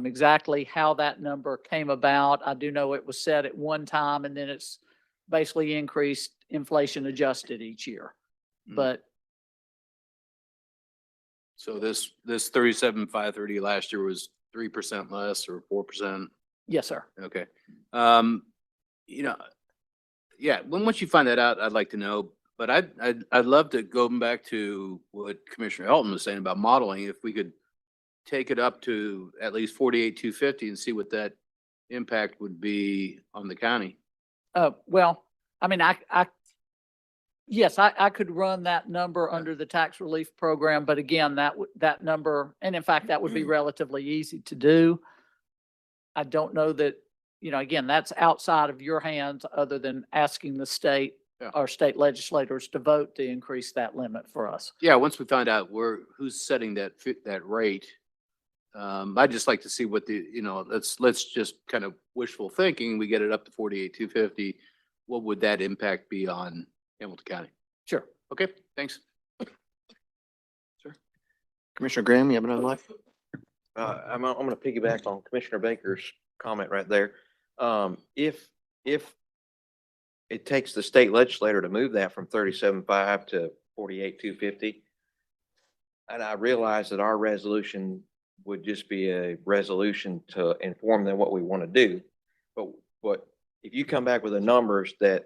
Exactly how that number came about, I do know it was set at one time and then it's basically increased, inflation adjusted each year. But So this 37,530 last year was 3% less or 4%? yes, sir. Okay. Yeah, once you find that out, I'd like to know, but I'd love to go back to what Commissioner Elton was saying about modeling. If we could take it up to at least 48,250 and see what that impact would be on the county. Well, I mean, yes, I could run that number under the tax relief program, but again, that number, and in fact, that would be relatively easy to do. I don't know that, again, that's outside of your hands other than asking the state, Yeah. our state legislators to vote to increase that limit for us. Yeah, once we find out who's setting that rate, I'd just like to see what let's just kind of wishful thinking, we get it up to 48,250. What would that impact be on Hamilton County? Sure. Okay, thanks. Commissioner Graham, you have another life? I'm going to piggyback on Commissioner Baker's comment right there. If it takes the state legislator to move that from 37.5 to 48,250, and I realize that our resolution would just be a resolution to inform them what we want to do. But if you come back with the numbers that's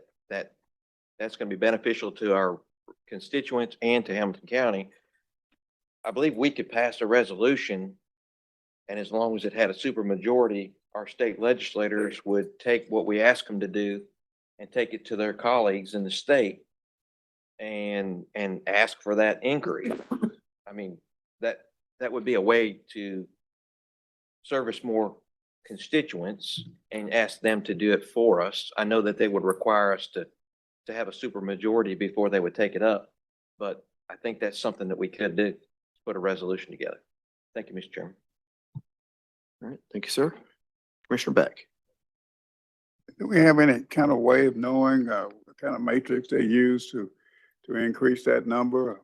going to be beneficial to our constituents and to Hamilton County, I believe we could pass a resolution, and as long as it had a supermajority, our state legislators would take what we ask them to do and take it to their colleagues in the state and ask for that increase. I mean, that would be a way to service more constituents and ask them to do it for us. I know that they would require us to have a supermajority before they would take it up, but I think that's something that we could do, put a resolution together. Thank you, Mr. Chairman. All right, thank you, sir. Commissioner Beck? Do we have any kind of way of knowing what kind of matrix they use to increase that number?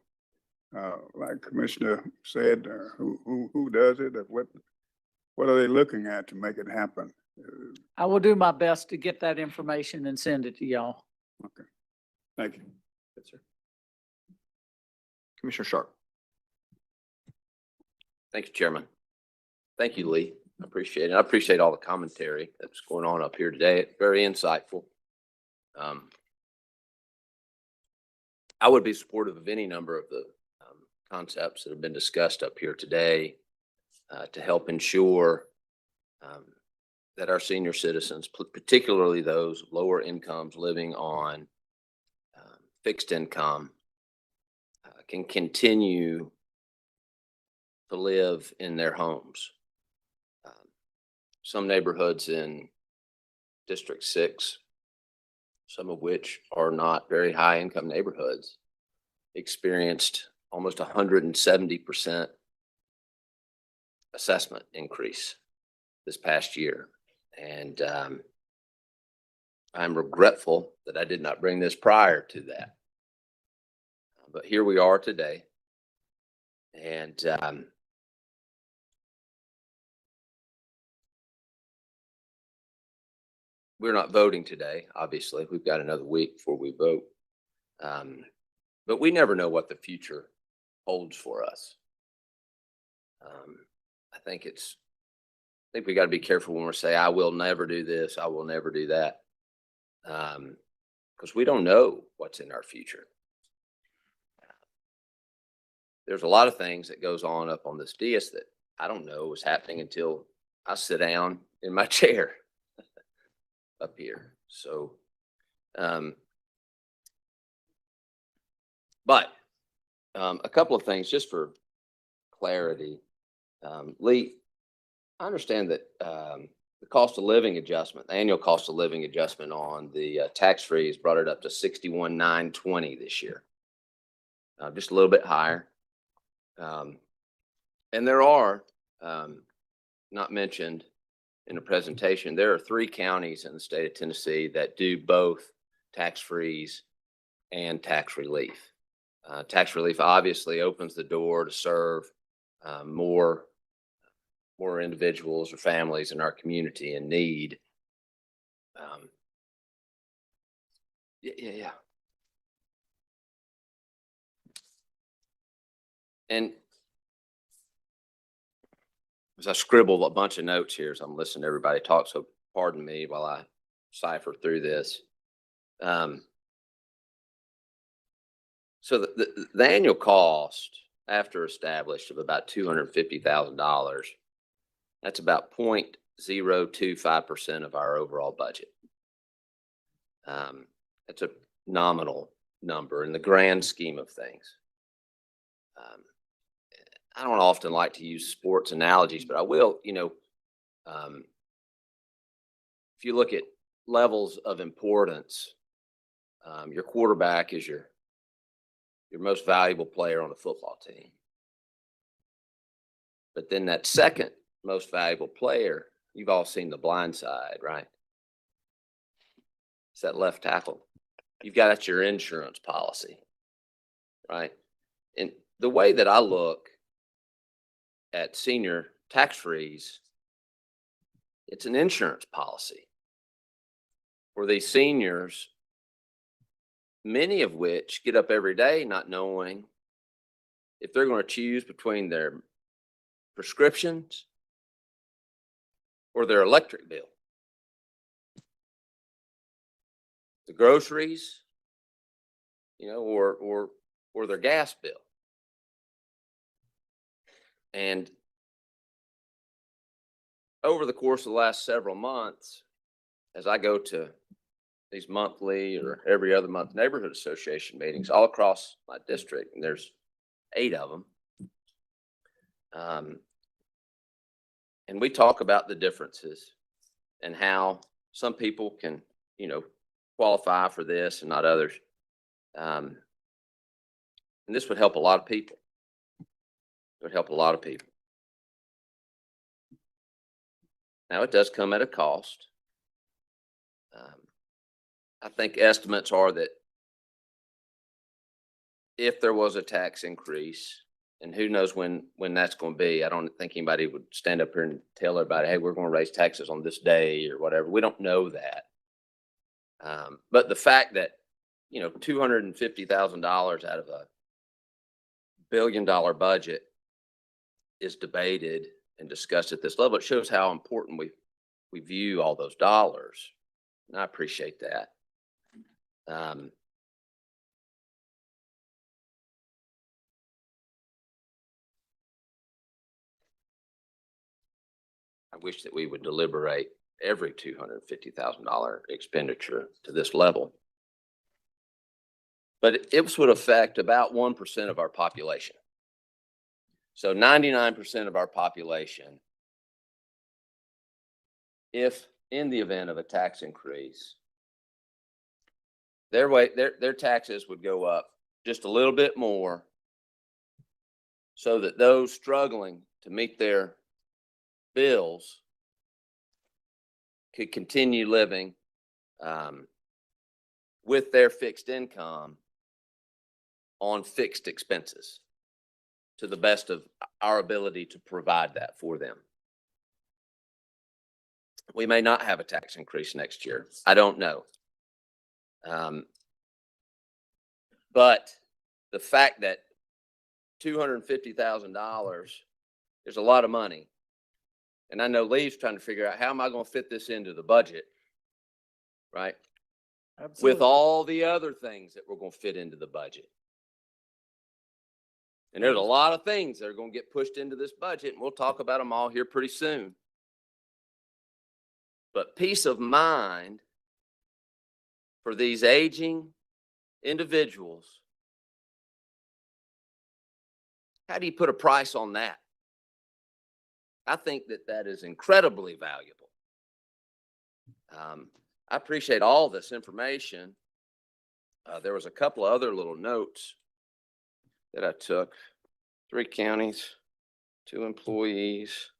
Like Commissioner said, who does it? What are they looking at to make it happen? I will do my best to get that information and send it to y'all. Okay, thank you. Yes, sir. Commissioner Sharp? Thank you, Chairman. Thank you, Lee. I appreciate it. I appreciate all the commentary that's going on up here today. It's very insightful. I would be supportive of any number of the concepts that have been discussed up here today to help ensure that our senior citizens, particularly those lower incomes living on fixed income, can continue to live in their homes. Some neighborhoods in District 6, some of which are not very high income neighborhoods, experienced almost 170% assessment increase this past year. And I'm regretful that I did not bring this prior to that. But here we are today. And we're not voting today, obviously. We've got another week before we vote. But we never know what the future holds for us. I think we got to be careful when we say, I will never do this, I will never do that. Because we don't know what's in our future. There's a lot of things that goes on up on this dais that I don't know is happening until I sit down in my chair up here. So, but a couple of things just for clarity. Lee, I understand that the cost of living adjustment, the annual cost of living adjustment on the tax freeze brought it up to 61,920 this year, just a little bit higher. And there are, not mentioned in the presentation, there are 3 counties in the state of Tennessee that do both tax freeze and tax relief. Tax relief obviously opens the door to serve more individuals or families in our community in need. Yeah. And as I scribble a bunch of notes here as I'm listening to everybody talk, so pardon me while I cipher through this. So the annual cost after established of about $250,000, that's about 0.025% of our overall budget. It's a nominal number in the grand scheme of things. I don't often like to use sports analogies, but I will, if you look at levels of importance, your quarterback is your most valuable player on a football team. But then that second most valuable player, you've all seen The Blind Side, right? It's that left tackle. You've got your insurance policy, right? And the way that I look at senior tax freeze, it's an insurance policy for these seniors, many of which get up every day not knowing if they're going to choose between their prescriptions or their electric bill, the groceries, or their gas bill. And over the course of the last several months, as I go to these monthly or every other month neighborhood association meetings all across my district, and there's 8 of them, and we talk about the differences and how some people can, qualify for this and not others. And this would help a lot of people. It would help a lot of people. Now, it does come at a cost. I think estimates are that if there was a tax increase, and who knows when that's going to be, I don't think anybody would stand up here and tell everybody, hey, we're going to raise taxes on this day or whatever. We don't know that. But the fact that, $250,000 out of a $1 billion budget is debated and discussed at this level, it shows how important we view all those dollars. And I appreciate that. Um, I wish that we would deliberate every $250,000 expenditure to this level. But it would affect about 1% of our population. So 99% of our population, if in the event of a tax increase, their taxes would go up just a little bit more so that those struggling to meet their bills could continue living with their fixed income on fixed expenses to the best of our ability to provide that for them. We may not have a tax increase next year. I don't know. But the fact that $250,000 is a lot of money. And I know Lee's trying to figure out, how am I going to fit this into the budget? Right? With all the other things that we're going to fit into the budget. And there's a lot of things that are going to get pushed into this budget, and we'll talk about them all here pretty soon. But peace of mind for these aging individuals, how do you put a price on that? I think that that is incredibly valuable. I appreciate all this information. There was a couple of other little notes that I took. 3 counties, 2 employees,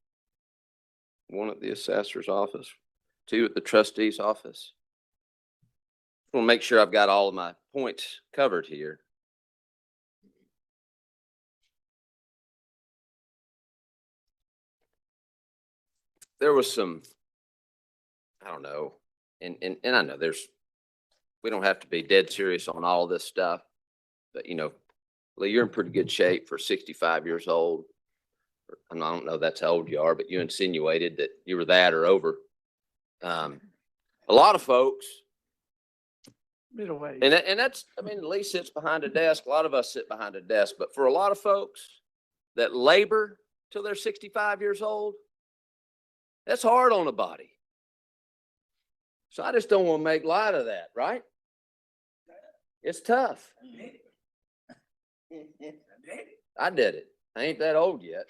1 at the assessor's office, 2 at the trustee's office. I want to make sure I've got all of my points covered here. There was some, I don't know, and I know we don't have to be dead serious on all this stuff, but Lee, you're in pretty good shape for 65 years old. I don't know that's how old you are, but you insinuated that you were that or over. A lot of folks, Middle age. and that's, Lee sits behind a desk. A lot of us sit behind a desk, but for a lot of folks that labor till they're 65 years old, that's hard on the body. So I just don't want to make light of that, right? It's tough. I did it. I ain't that old yet.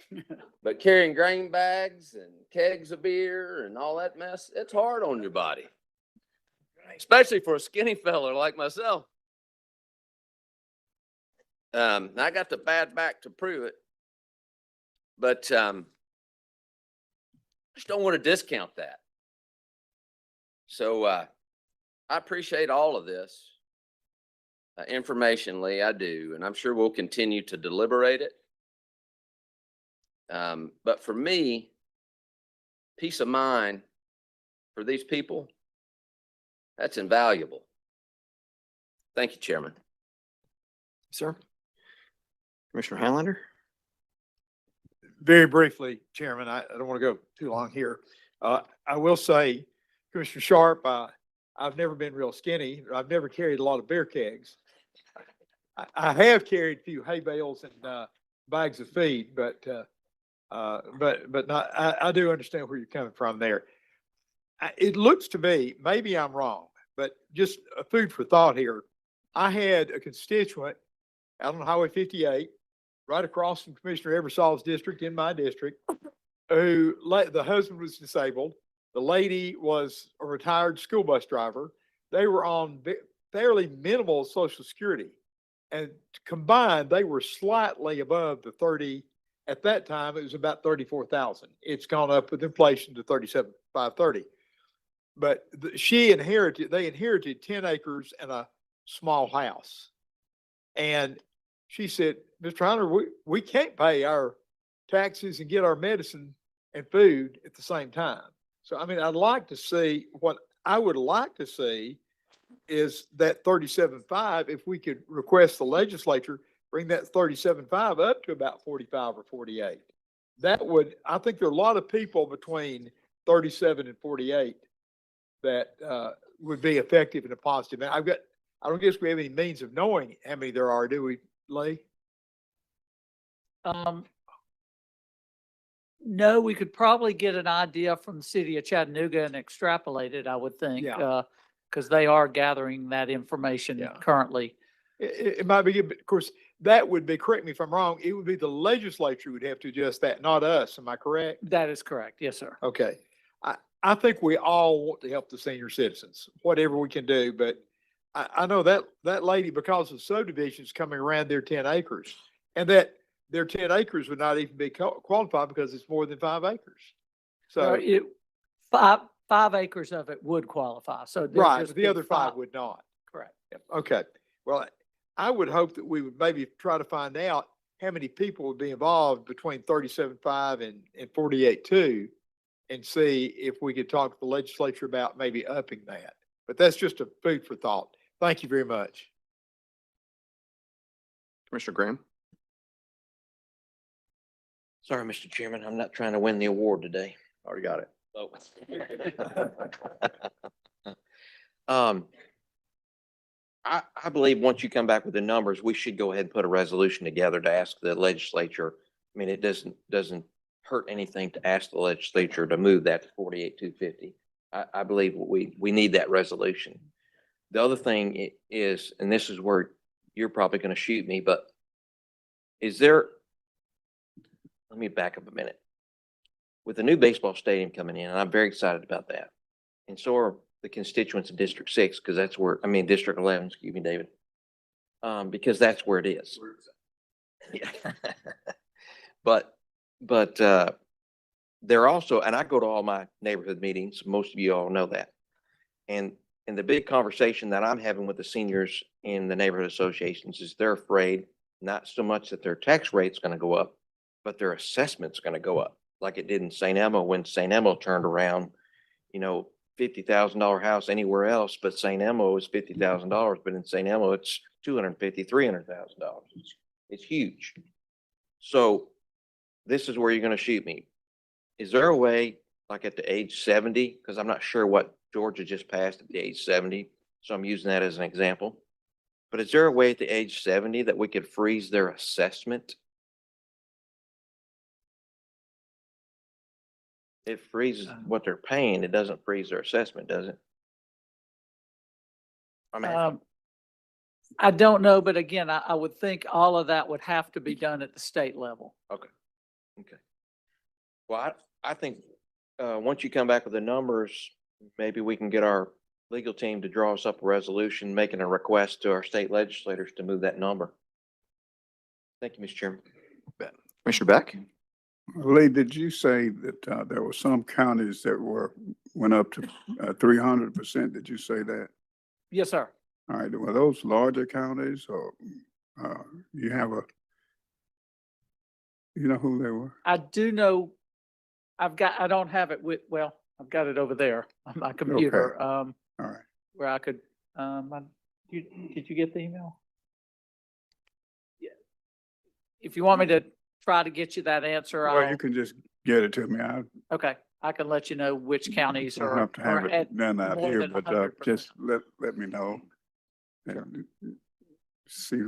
But carrying grain bags and kegs of beer and all that mess, it's hard on your body. Especially for a skinny fella like myself. I got the bad back to prove it. But I just don't want to discount that. So I appreciate all of this information, Lee. I do. And I'm sure we'll continue to deliberate it. But for me, peace of mind for these people, that's invaluable. Thank you, Chairman. Sir. Commissioner Highlander. Very briefly, Chairman, I don't want to go too long here. I will say, Commissioner Sharp, I've never been real skinny. I've never carried a lot of beer kegs. I have carried a few hay bales and bags of feed, but not. I do understand where you're coming from there. It looks to me, maybe I'm wrong, but just a food for thought here. I had a constituent out on Highway 58, right across from Commissioner Eversall's district, in my district, who the husband was disabled. The lady was a retired school bus driver. They were on fairly minimal Social Security. And combined, they were slightly above the 30. At that time, it was about 34,000. It's gone up with inflation to 37,530. But they inherited 10 acres and a small house. And she said, Mr. Hunter, we can't pay our taxes and get our medicine and food at the same time. So, I'd like to see, what I would like to see is that 37.5, if we could request the legislature, bring that 37.5 up to about 45 or 48. That would, I think there are a lot of people between 37 and 48 that would be effective in a positive. And I don't guess we have any means of knowing how many there are, do we, Lee? No, we could probably get an idea from the city of Chattanooga and extrapolate it, I would think. Yeah. Because they are gathering that information Yeah. currently. It might be, of course, that would be, correct me if I'm wrong, it would be the legislature would have to adjust that, not us. Am I correct? That is correct. Yes, sir. Okay. I think we all want to help the senior citizens, whatever we can do, but I know that lady, because of subdivisions coming around their 10 acres, and that their 10 acres would not even be qualified because it's more than 5 acres. So, Five acres of it would qualify. So there'd right, just but the be other 5 would not. Correct. Yep, okay. Well, I would hope that we would maybe try to find out how many people would be involved between 37.5 and 48.2 and see if we could talk to the legislature about maybe upping that. But that's just a food for thought. Thank you very much. Commissioner Graham? Sorry, Mr. Chairman, I'm not trying to win the award today. Already got it. Oh. Um, I believe once you come back with the numbers, we should go ahead and put a resolution together to ask the legislature. I mean, it doesn't hurt anything to ask the legislature to move that to 48,250. I believe we need that resolution. The other thing is, and this is where you're probably going to shoot me, but let me back up a minute. With the new baseball stadium coming in, and I'm very excited about that. And so are the constituents of District 6, because that's where, District 11, excuse me, David. Because that's where it is. Yeah. But they're also, and I go to all my neighborhood meetings, most of you all know that. And the big conversation that I'm having with the seniors in the neighborhood associations is they're afraid not so much that their tax rate's going to go up, but their assessment's going to go up, like it did in St. Elmo when St. Elmo turned around, $50,000 house anywhere else, but St. Elmo is $50,000, but in St. Elmo it's $250,000, $300,000. It's huge. So this is where you're going to shoot me. Is there a way, like at the age 70, because I'm not sure what Georgia just passed at the age 70, so I'm using that as an example. But is there a way at the age 70 that we could freeze their assessment? It freezes what they're paying. It doesn't freeze their assessment, does it? I don't know, but again, I would think all of that would have to be done at the state level. Okay. Well, I think once you come back with the numbers, maybe we can get our legal team to draw us up a resolution, making a request to our state legislators to move that number. Thank you, Mr. Chairman. Commissioner Beck? Lee, did you say that there were some counties that went up to 300%? Did you say that? Yes, sir. All right, were those larger counties or you know who they were? I do know, I don't have it I've got it over there on my computer. All right. Where I could, did you get the email? Yeah. If you want me to try to get you that answer, Well, you can just get it to me. okay, I can let you know which counties I don't are. have to have it done out more here, than but 100%. just let me know. And see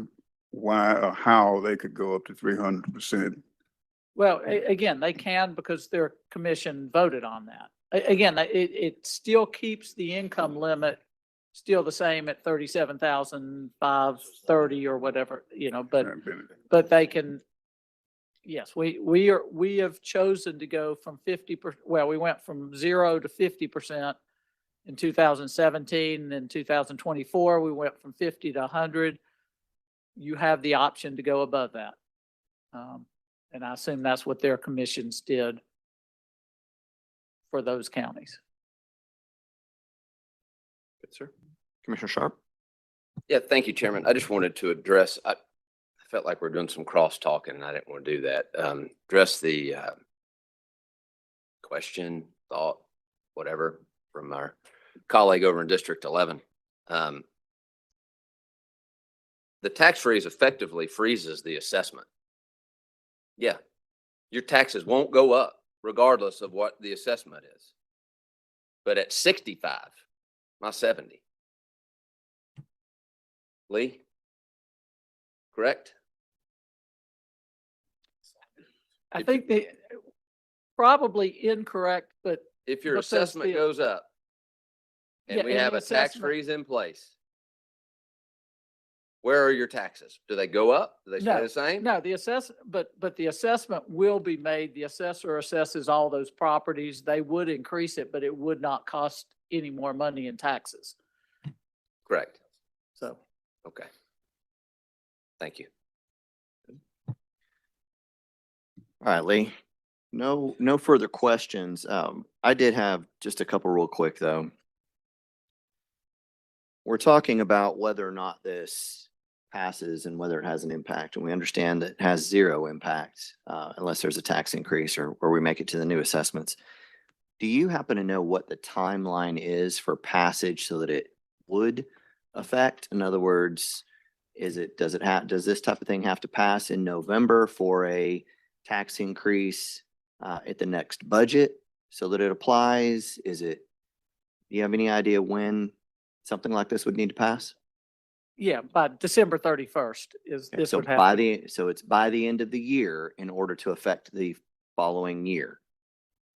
why or how they could go up to 300%. Well, again, they can because their commission voted on that. Again, it still keeps the income limit still the same at 37,530 or whatever, but they can, yes, we have chosen to go from 50%. Well, we went from 0 to 50% in 2017. In 2024, we went from 50 to 100. You have the option to go above that. And I assume that's what their commissions did for those counties. Good, sir. Commissioner Sharp? Yeah, thank you, Chairman. I just wanted to address, I felt like we're doing some cross talking and I didn't want to do that. Address the question, thought, whatever, from our colleague over in District 11. The tax freeze effectively freezes the assessment. Yeah, your taxes won't go up regardless of what the assessment is. But at 65, not 70, Lee? Correct? I think probably incorrect, but If your because assessment the- goes up and Yeah, we and have the a tax assessment- freeze in place, where are your taxes? Do they go up? Do they stay No, the same? No, but the assessment will be made. The assessor assesses all those properties. They would increase it, but it would not cost any more money in taxes. Correct. So. Okay. Thank you. All right, Lee. No further questions. I did have just a couple real quick, though. We're talking about whether or not this passes and whether it has an impact. And we understand that it has zero impact unless there's a tax increase or we make it to the new assessments. Do you happen to know what the timeline is for passage so that it would affect? In other words, does this type of thing have to pass in November for a tax increase at the next budget so that it applies? Do you have any idea when something like this would need to pass? Yeah, by December 31st is Okay, this so would have. so it's by the end of the year in order to affect the following year.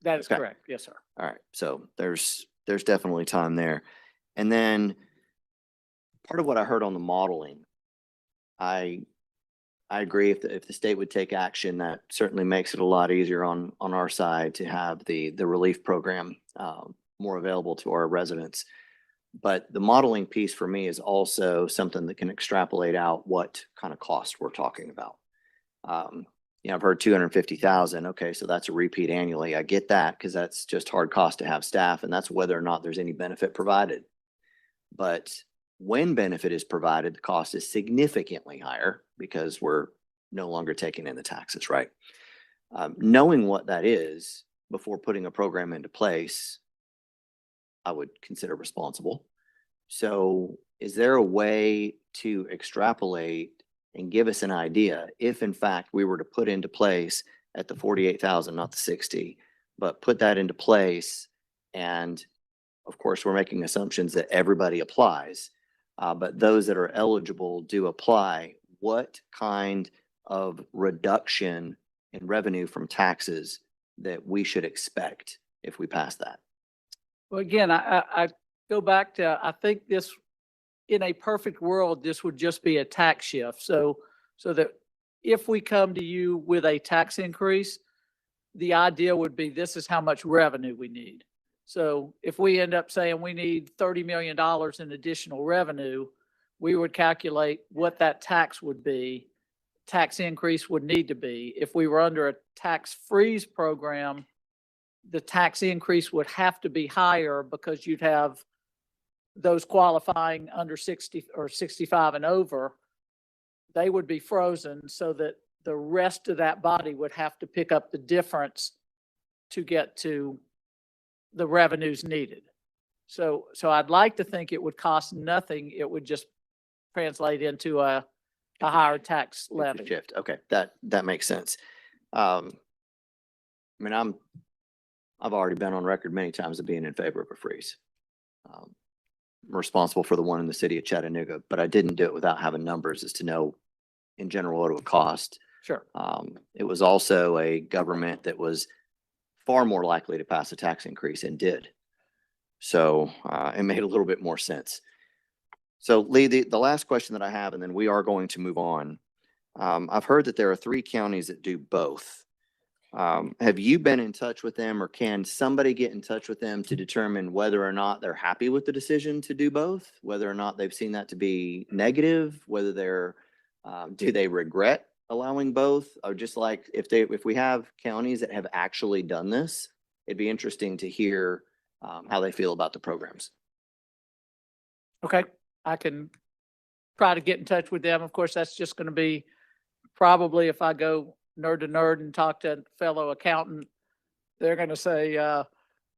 That is okay. correct. Yes, sir. All right, so there's definitely time there. And then part of what I heard on the modeling, I agree if the state would take action, that certainly makes it a lot easier on our side to have the relief program more available to our residents. But the modeling piece for me is also something that can extrapolate out what kind of cost we're talking about. I've heard 250,000. Okay, so that's a repeat annually. I get that because that's just hard cost to have staff, and that's whether or not there's any benefit provided. But when benefit is provided, the cost is significantly higher because we're no longer taking in the taxes, right? Knowing what that is before putting a program into place, I would consider responsible. So is there a way to extrapolate and give us an idea if in fact we were to put into place at the 48,000, not the 60, but put that into place, and of course we're making assumptions that everybody applies, but those that are eligible do apply, what kind of reduction in revenue from taxes that we should expect if we pass that? Well, again, I go back to, I think this, in a perfect world, this would just be a tax shift. So that if we come to you with a tax increase, the idea would be this is how much revenue we need. So if we end up saying we need $30 million in additional revenue, we would calculate what that tax would be, tax increase would need to be. If we were under a tax freeze program, the tax increase would have to be higher because you'd have those qualifying under 60 or 65 and over. They would be frozen so that the rest of that body would have to pick up the difference to get to the revenues needed. So I'd like to think it would cost nothing. It would just translate into a higher tax levy. Shift. Okay, that makes sense. I've already been on record many times of being in favor of a freeze. I'm responsible for the one in the city of Chattanooga, but I didn't do it without having numbers as to know in general what it would cost. Sure. It was also a government that was far more likely to pass a tax increase and did. So it made a little bit more sense. So Lee, the last question that I have, and then we are going to move on. I've heard that there are 3 counties that do both. Have you been in touch with them, or can somebody get in touch with them to determine whether or not they're happy with the decision to do both, whether or not they've seen that to be negative, whether do they regret allowing both? Or just like if we have counties that have actually done this, it'd be interesting to hear how they feel about the programs. Okay, I can try to get in touch with them. Of course, that's just going to be probably if I go nerd to nerd and talk to a fellow accountant, they're going to say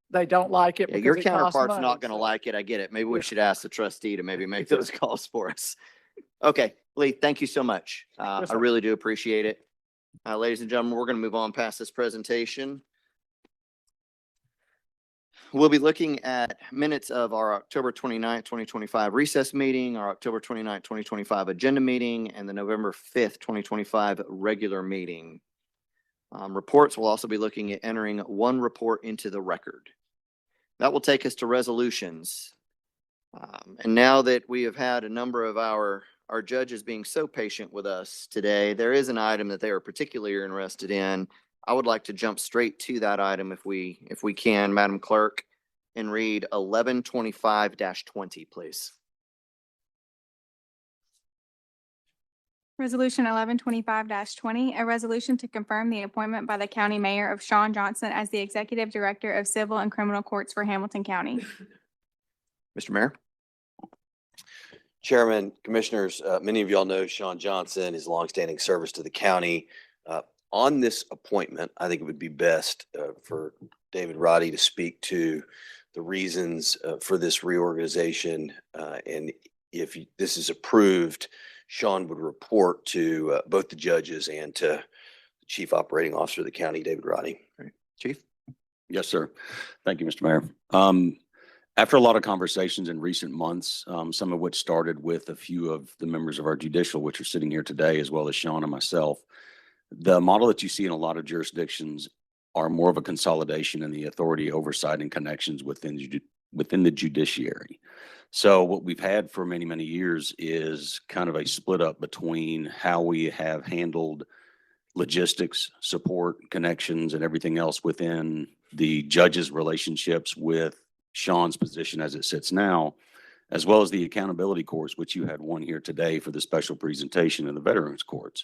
they don't like it. Yeah, your because it costs counterpart's money. not going to So- like it. I get it. Maybe we should ask the trustee to maybe make those calls for us. Okay, Lee, thank you so much. Yes, I sir. really do appreciate it. Ladies and gentlemen, we're going to move on past this presentation. We'll be looking at minutes of our October 29th, 2025 recess meeting, our October 29th, 2025 agenda meeting, and the November 5th, 2025 regular meeting. Reports, we'll also be looking at entering one report into the record. That will take us to resolutions. And now that we have had a number of our judges being so patient with us today, there is an item that they are particularly interested in. I would like to jump straight to that item if we can, Madam Clerk, and read 1125-20, please. Resolution 1125-20, a resolution to confirm the appointment by the county mayor of Sean Johnson as the Executive Director of Civil and Criminal Courts for Hamilton County. Mr. Mayor? Chairman, Commissioners, many of y'all know Sean Johnson, his longstanding service to the county. On this appointment, I think it would be best for David Roddy to speak to the reasons for this reorganization. And if this is approved, Sean would report to both the judges and to the Chief Operating Officer of the county, David Roddy. Chief? Yes, sir. Thank you, Mr. Mayor. After a lot of conversations in recent months, some of which started with a few of the members of our judicial, which are sitting here today, as well as Sean and myself, the model that you see in a lot of jurisdictions are more of a consolidation in the authority, oversight, and connections within the judiciary. So what we've had for many, many years is kind of a split up between how we have handled logistics, support, connections, and everything else within the judges' relationships with Sean's position as it sits now, as well as the accountability courts, which you had one here today for the special presentation in the Veterans Courts.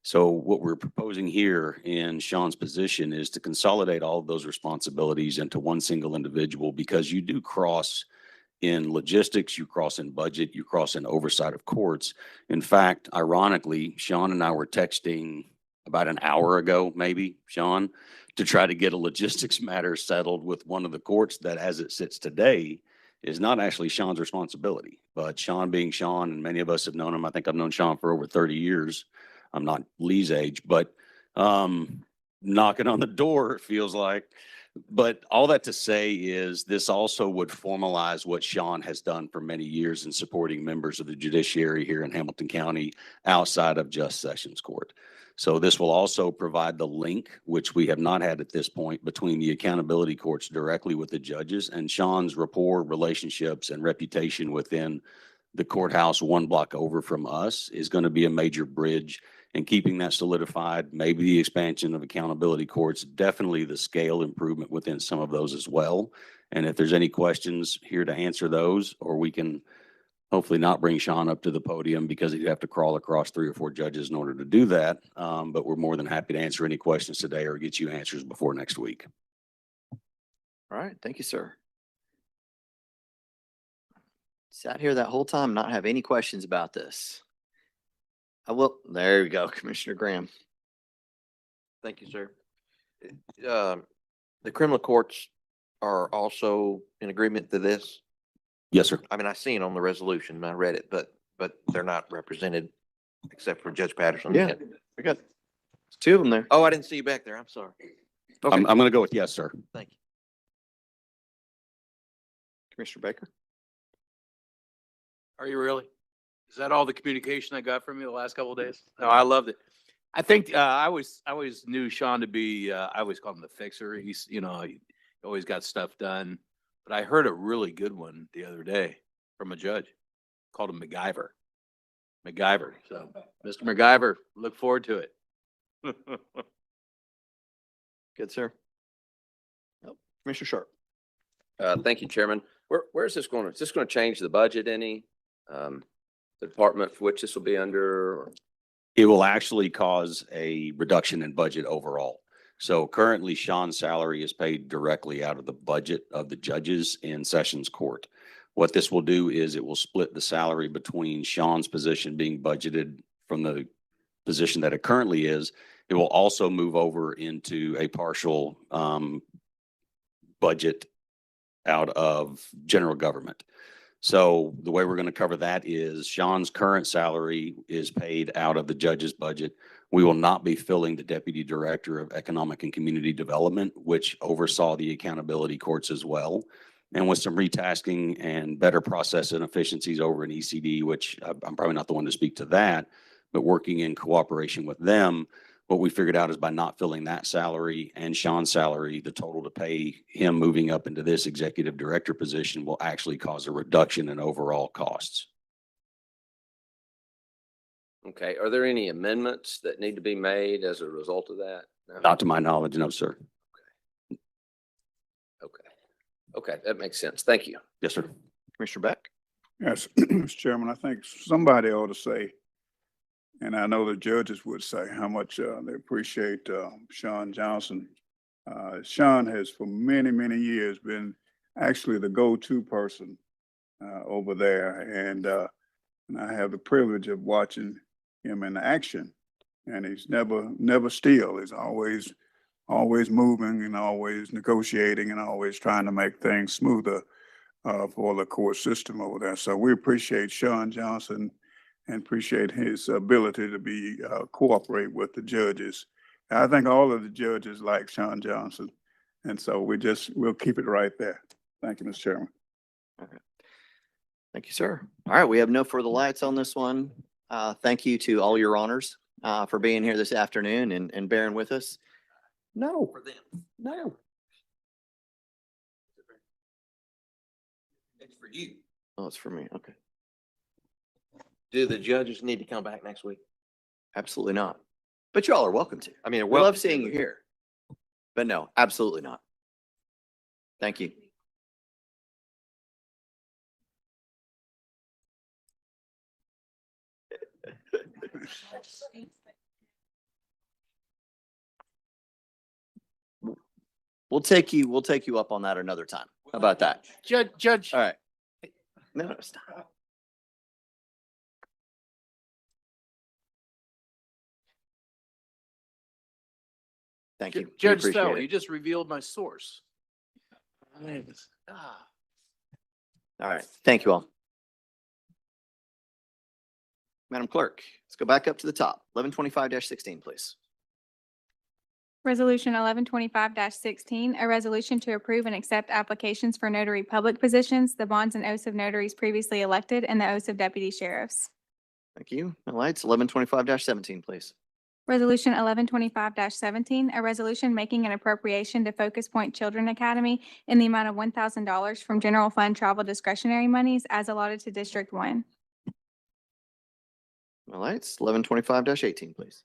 So what we're proposing here in Sean's position is to consolidate all of those responsibilities into one single individual, because you do cross in logistics, you cross in budget, you cross in oversight of courts. In fact, ironically, Sean and I were texting about an hour ago, maybe, Sean, to try to get a logistics matter settled with one of the courts that, as it sits today, is not actually Sean's responsibility. But Sean being Sean, and many of us have known him, I think I've known Sean for over 30 years. I'm not Lee's age, but knocking on the door, it feels like. But all that to say is this also would formalize what Sean has done for many years in supporting members of the judiciary here in Hamilton County outside of just Sessions Court. So this will also provide the link, which we have not had at this point, between the accountability courts directly with the judges and Sean's rapport, relationships, and reputation within the courthouse one block over from us is going to be a major bridge. And keeping that solidified, maybe the expansion of accountability courts, definitely the scale improvement within some of those as well. And if there's any questions, here to answer those, or we can hopefully not bring Sean up to the podium because he'd have to crawl across 3 or 4 judges in order to do that. But we're more than happy to answer any questions today or get you answers before next week. All right, thank you, sir. Sat here that whole time, not have any questions about this. There you go, Commissioner Graham. Thank you, sir. The criminal courts are also in agreement to this? Yes, sir. I mean, I seen on the resolution, and I read it, but they're not represented except for Judge Patterson. Yeah, we got 2 of them there. Oh, I didn't see you back there. I'm sorry. Okay. I'm going to go with yes, sir. Thank you. Commissioner Baker? Are you really? Is that all the communication I got from you the last couple of days? No, I loved it. I think I always knew Sean to be, I always called him the fixer. He's, he always got stuff done. But I heard a really good one the other day from a judge. Called him MacGyver. MacGyver. So, Mr. MacGyver, look forward to it. Good, sir. Commissioner Sharp? Thank you, Chairman. Where's this going? Is this going to change the budget any? The department for which this will be under? Or? It will actually cause a reduction in budget overall. So currently Sean's salary is paid directly out of the budget of the judges in Sessions Court. What this will do is it will split the salary between Sean's position being budgeted from the position that it currently is. It will also move over into a partial budget out of general government. So the way we're going to cover that is Sean's current salary is paid out of the judge's budget. We will not be filling the Deputy Director of Economic and Community Development, which oversaw the accountability courts as well. And with some retasking and better process and efficiencies over in ECD, which I'm probably not the one to speak to that, but working in cooperation with them, what we figured out is by not filling that salary and Sean's salary, the total to pay him moving up into this executive director position will actually cause a reduction in overall costs. Okay, are there any amendments that need to be made as a result of that? No? Not to my knowledge, no, sir. Okay, that makes sense. Thank you. Yes, sir. Commissioner Beck? Yes, Mr. Chairman, I think somebody ought to say, and I know the judges would say how much they appreciate Sean Johnson. Sean has for many, many years been actually the go-to person over there. And I have the privilege of watching him in action. And he's never still. He's always moving and always negotiating and always trying to make things smoother for the court system over there. So we appreciate Sean Johnson and appreciate his ability to be cooperate with the judges. And I think all of the judges like Sean Johnson. And so we'll keep it right there. Thank you, Mr. Chairman. Thank you, sir. All right, we have no further lights on this one. Thank you to all your honors for being here this afternoon and bearing with us. No, For them. no. It's for you. Oh, it's for me. Okay. Do the judges need to come back next week? Absolutely not. But y'all are welcome to. I mean, We love seeing you here. But no, absolutely not. Thank you. We'll take you up on that another time. How about that? Judge, All right. No, stop. Thank you. We Judge appreciate Stowe, it. you just revealed my source. All right. Thank you all. Madam Clerk, let's go back up to the top. 1125-16, please. Resolution 1125-16, a resolution to approve and accept applications for notary public positions, the bonds and oaths of notaries previously elected, and the oaths of deputy sheriffs. Thank you. No lights. 1125-17, please. Resolution 1125-17, a resolution making an appropriation to Focus Point Children Academy in the amount of $1,000 from general fund travel discretionary monies as allotted to District 1. No lights. 1125-18, please.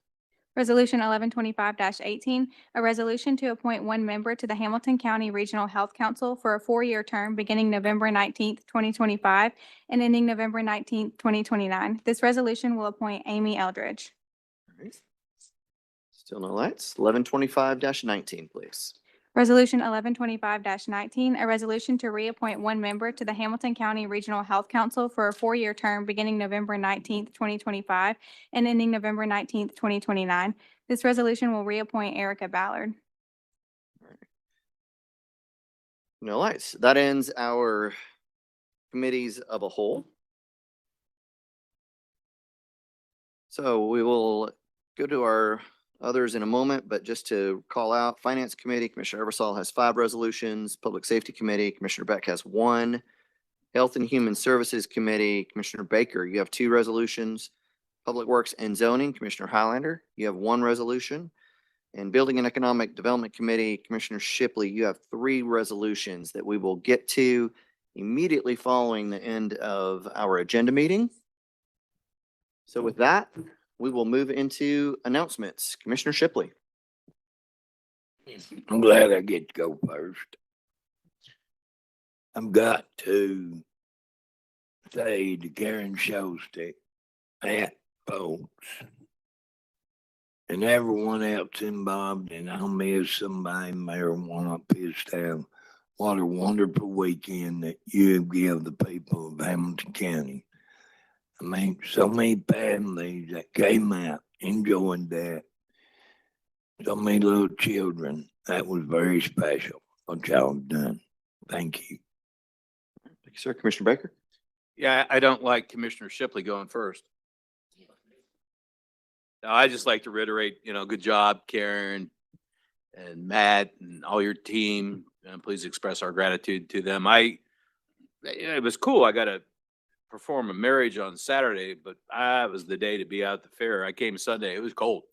Resolution 1125-18, a resolution to appoint one member to the Hamilton County Regional Health Council for a 4-year term beginning November 19th, 2025 and ending November 19th, 2029. This resolution will appoint Amy Eldridge. All right. Still no lights. 1125-19, please. Resolution 1125-19, a resolution to reappoint one member to the Hamilton County Regional Health Council for a 4-year term beginning November 19th, 2025 and ending November 19th, 2029. This resolution will reappoint Erica Ballard. No lights. That ends our committees of a whole. So we will go to our others in a moment, but just to call out, Finance Committee, Commissioner Eversole has 5 resolutions. Public Safety Committee, Commissioner Beck has 1. Health and Human Services Committee, Commissioner Baker, you have 2 resolutions. Public Works and Zoning, Commissioner Highlander, you have 1 resolution. And Building and Economic Development Committee, Commissioner Shipley, you have 3 resolutions that we will get to immediately following the end of our agenda meeting. So with that, we will move into announcements. Commissioner Shipley. I'm glad I get to go first. I've got to say to Karen Showstick, Matt folks, and everyone else involved, and I'll miss somebody, Mayor, one up his town. What a wonderful weekend that you give the people of Hamilton County. I mean, so many families that came out, enjoyed that. So many little children. That was very special, what y'all have done. Thank you. Thank you, sir. Commissioner Baker. Yeah, I don't like Commissioner Shipley going first. No, I just like to reiterate, good job, Karen and Matt and all your team. And please express our gratitude to them. It was cool. I got to perform a marriage on Saturday, but it was the day to be out at the fair. I came Sunday. It was cold,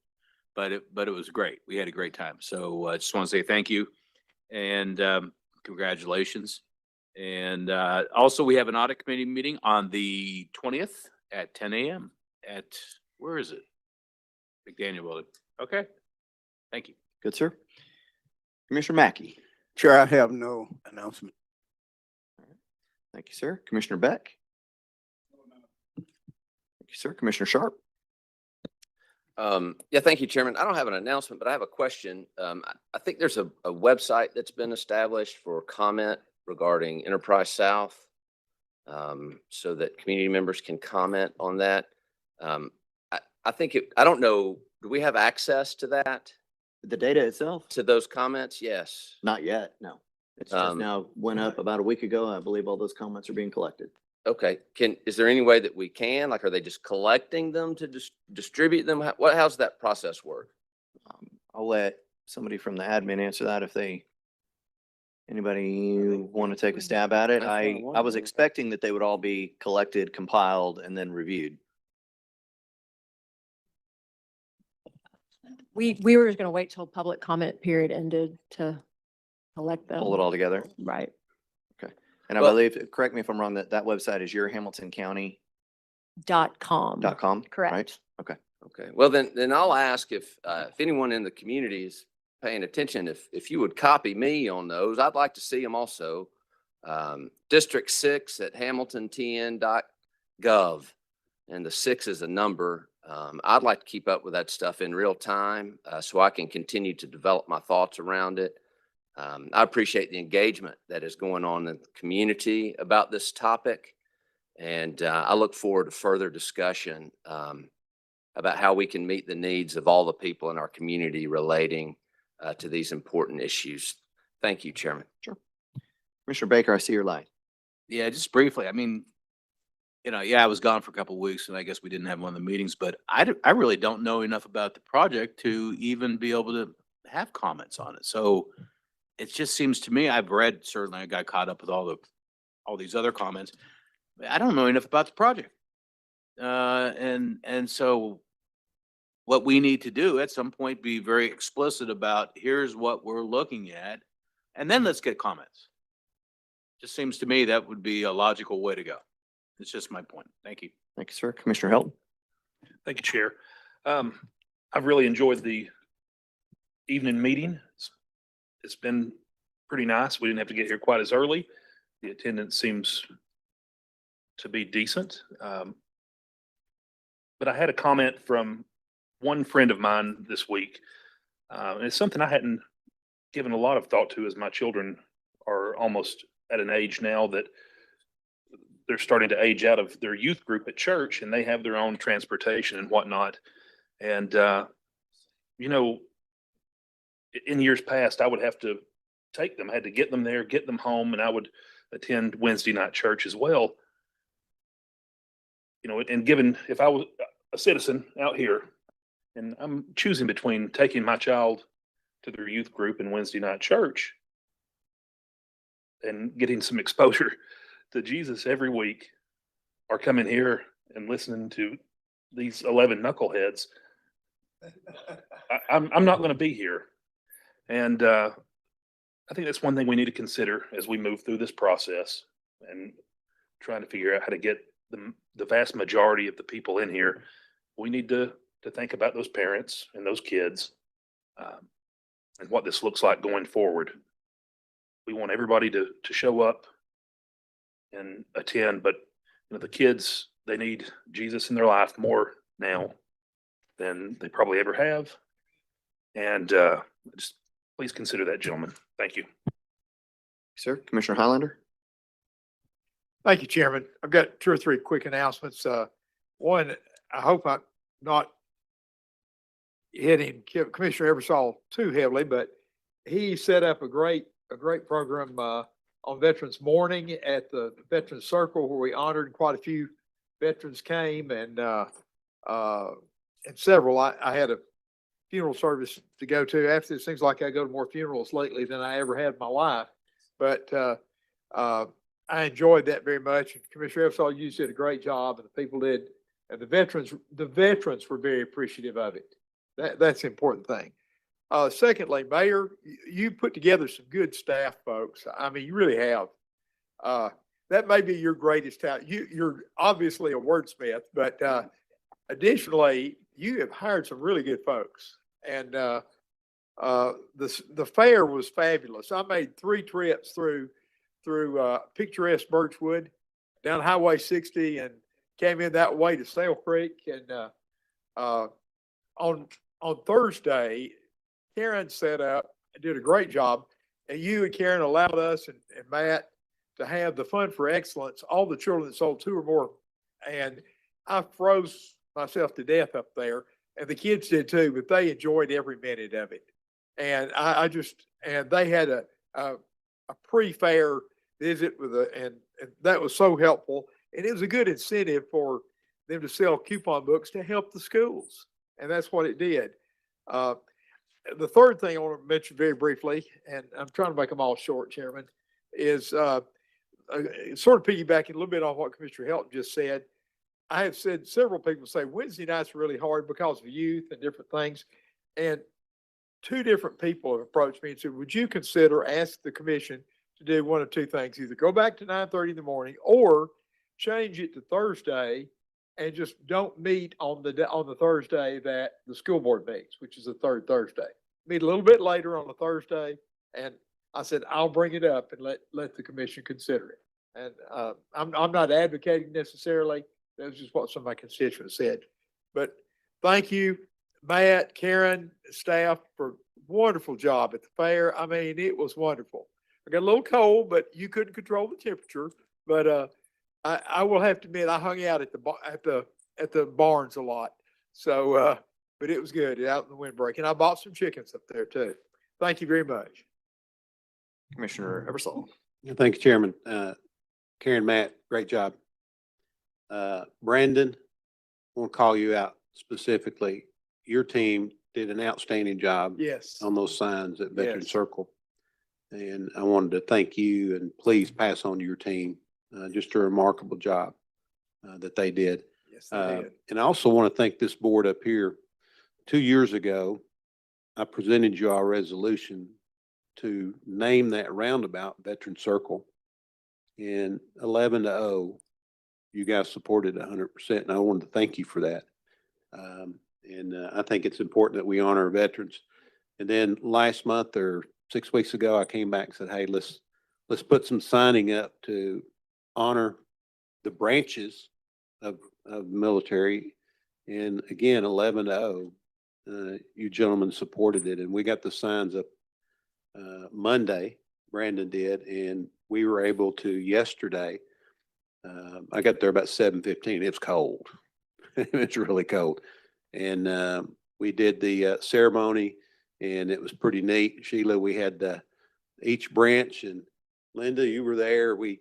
but it was great. We had a great time. So I just want to say thank you and congratulations. And also, we have an audit committee meeting on the 20th at 10 a.m. at, where is it? McDaniel Building. Okay. Thank you. Good, sir. Commissioner Mackey. Chair, I have no announcement. Thank you, sir. Commissioner Beck. Thank you, sir. Commissioner Sharp. Yeah, thank you, Chairman. I don't have an announcement, but I have a question. I think there's a website that's been established for comment regarding Enterprise South, so that community members can comment on that. I think I don't know, do we have access to that? The data itself? To those comments? Yes. Not yet, no. It's just Um, now went up about a week ago. I believe all those comments are being collected. Okay. Is there any way that we can, like, are they just collecting them to distribute them? How's that process work? I'll let somebody from the admin answer that if anybody want to take a stab at it. That's what I I was wondered. expecting that they would all be collected, compiled, and then reviewed. We were just gonna wait till public comment period ended to collect them. Pull it all together. Right. Okay. And I Well- believe, correct me if I'm wrong, that website is .com. yourhamiltoncounty.com. Correct. Right? Okay. Okay. Well, then I'll ask if anyone in the community is paying attention, if you would copy me on those, I'd like to see them also. District 6 at hamiltontn.gov, and the 6 is a number. I'd like to keep up with that stuff in real time, so I can continue to develop my thoughts around it. I appreciate the engagement that is going on in the community about this topic. And I look forward to further discussion about how we can meet the needs of all the people in our community relating to these important issues. Thank you, Chairman. Sure. Commissioner Baker, I see your light. Yeah, just briefly. I mean, I was gone for a couple of weeks and I guess we didn't have one of the meetings, but I really don't know enough about the project to even be able to have comments on it. So it just seems to me, I've read, certainly I got caught up with all these other comments. I don't know enough about the project. And so what we need to do at some point, be very explicit about here's what we're looking at, and then let's get comments. Just seems to me that would be a logical way to go. It's just my point. Thank you. Thank you, sir. Commissioner Helton. Thank you, Chair. I've really enjoyed the evening meeting. It's been pretty nice. We didn't have to get here quite as early. The attendance seems to be decent. But I had a comment from one friend of mine this week. And it's something I hadn't given a lot of thought to, as my children are almost at an age now that they're starting to age out of their youth group at church, and they have their own transportation and whatnot. And, in years past, I would have to take them, I had to get them there, get them home, and I would attend Wednesday night church as well. And given, if I was a citizen out here and I'm choosing between taking my child to their youth group and Wednesday night church and getting some exposure to Jesus every week, or coming here and listening to these 11 knuckleheads, I'm not going to be here. And I think that's one thing we need to consider as we move through this process and trying to figure out how to get the vast majority of the people in here. We need to think about those parents and those kids and what this looks like going forward. We want everybody to show up and attend, but the kids, they need Jesus in their life more now than they probably ever have. And just please consider that, gentlemen. Thank you. Sir, Commissioner Highlander. Thank you, Chairman. I've got 2 or 3 quick announcements. One, I hope I'm not hitting Commissioner Ebersol too heavily, but he set up a great program on Veterans Morning at the Veterans Circle where we honored quite a few veterans came and several. I had a funeral service to go to after. It seems like I go to more funerals lately than I ever had in my life. But I enjoyed that very much. Commissioner Eversole, you did a great job, and the people did, and the veterans were very appreciative of it. That's the important thing. Secondly, Mayor, you put together some good staff, folks. I mean, you really have. That may be your greatest talent. You're obviously a wordsmith, but additionally, you have hired some really good folks. And the fair was fabulous. I made 3 trips through picturesque Birchwood, down Highway 60, and came in that way to Sail Creek. And on Thursday, Karen set up and did a great job. And you and Karen allowed us and Matt to have the Fund for Excellence, all the children that sold 2 or more. And I froze myself to death up there. And the kids did too, but they enjoyed every minute of it. And and they had a pre-fair visit and that was so helpful. And it was a good incentive for them to sell coupon books to help the schools. And that's what it did. The third thing I want to mention very briefly, and I'm trying to make them all short, Chairman, is sort of piggybacking a little bit on what Commissioner Helton just said. I have said several people say Wednesday nights are really hard because of youth and different things. And 2 different people have approached me and said, would you consider ask the commission to do one of 2 things, either go back to 9:30 in the morning or change it to Thursday and just don't meet on the Thursday that the school board meets, which is the 3rd Thursday. Meet a little bit later on a Thursday. And I said, I'll bring it up and let the commission consider it. And I'm not advocating necessarily. That was just what some of my constituents said. But thank you, Matt, Karen, staff, for wonderful job at the fair. I mean, it was wonderful. I got a little cold, but you couldn't control the temperature. But I will have to admit, I hung out at the barns a lot. So, but it was good out in the windbreak, and I bought some chickens up there too. Thank you very much. Commissioner Eversole. Thank you, Chairman. Karen, Matt, great job. Brandon, I want to call you out specifically. Your team did an outstanding job. Yes. On those signs at Veteran Yes. Circle. And I wanted to thank you and please pass on to your team, just a remarkable job that they did. Yes, they did. And I also want to thank this board up here. 2 years ago, I presented you our resolution to name that roundabout Veteran Circle. And 11-0, you guys supported 100%, and I wanted to thank you for that. I think it's important that we honor our veterans. And then last month or 6 weeks ago, I came back and said, hey, let's put some signing up to honor the branches of military. And again, 11-0, you gentlemen supported it, and we got the signs up Monday. Brandon did, and we were able to yesterday. I got there about 7:15. It's cold. It's really cold, and we did the ceremony, and it was pretty neat. Sheila, we had each branch, and Linda, you were there. We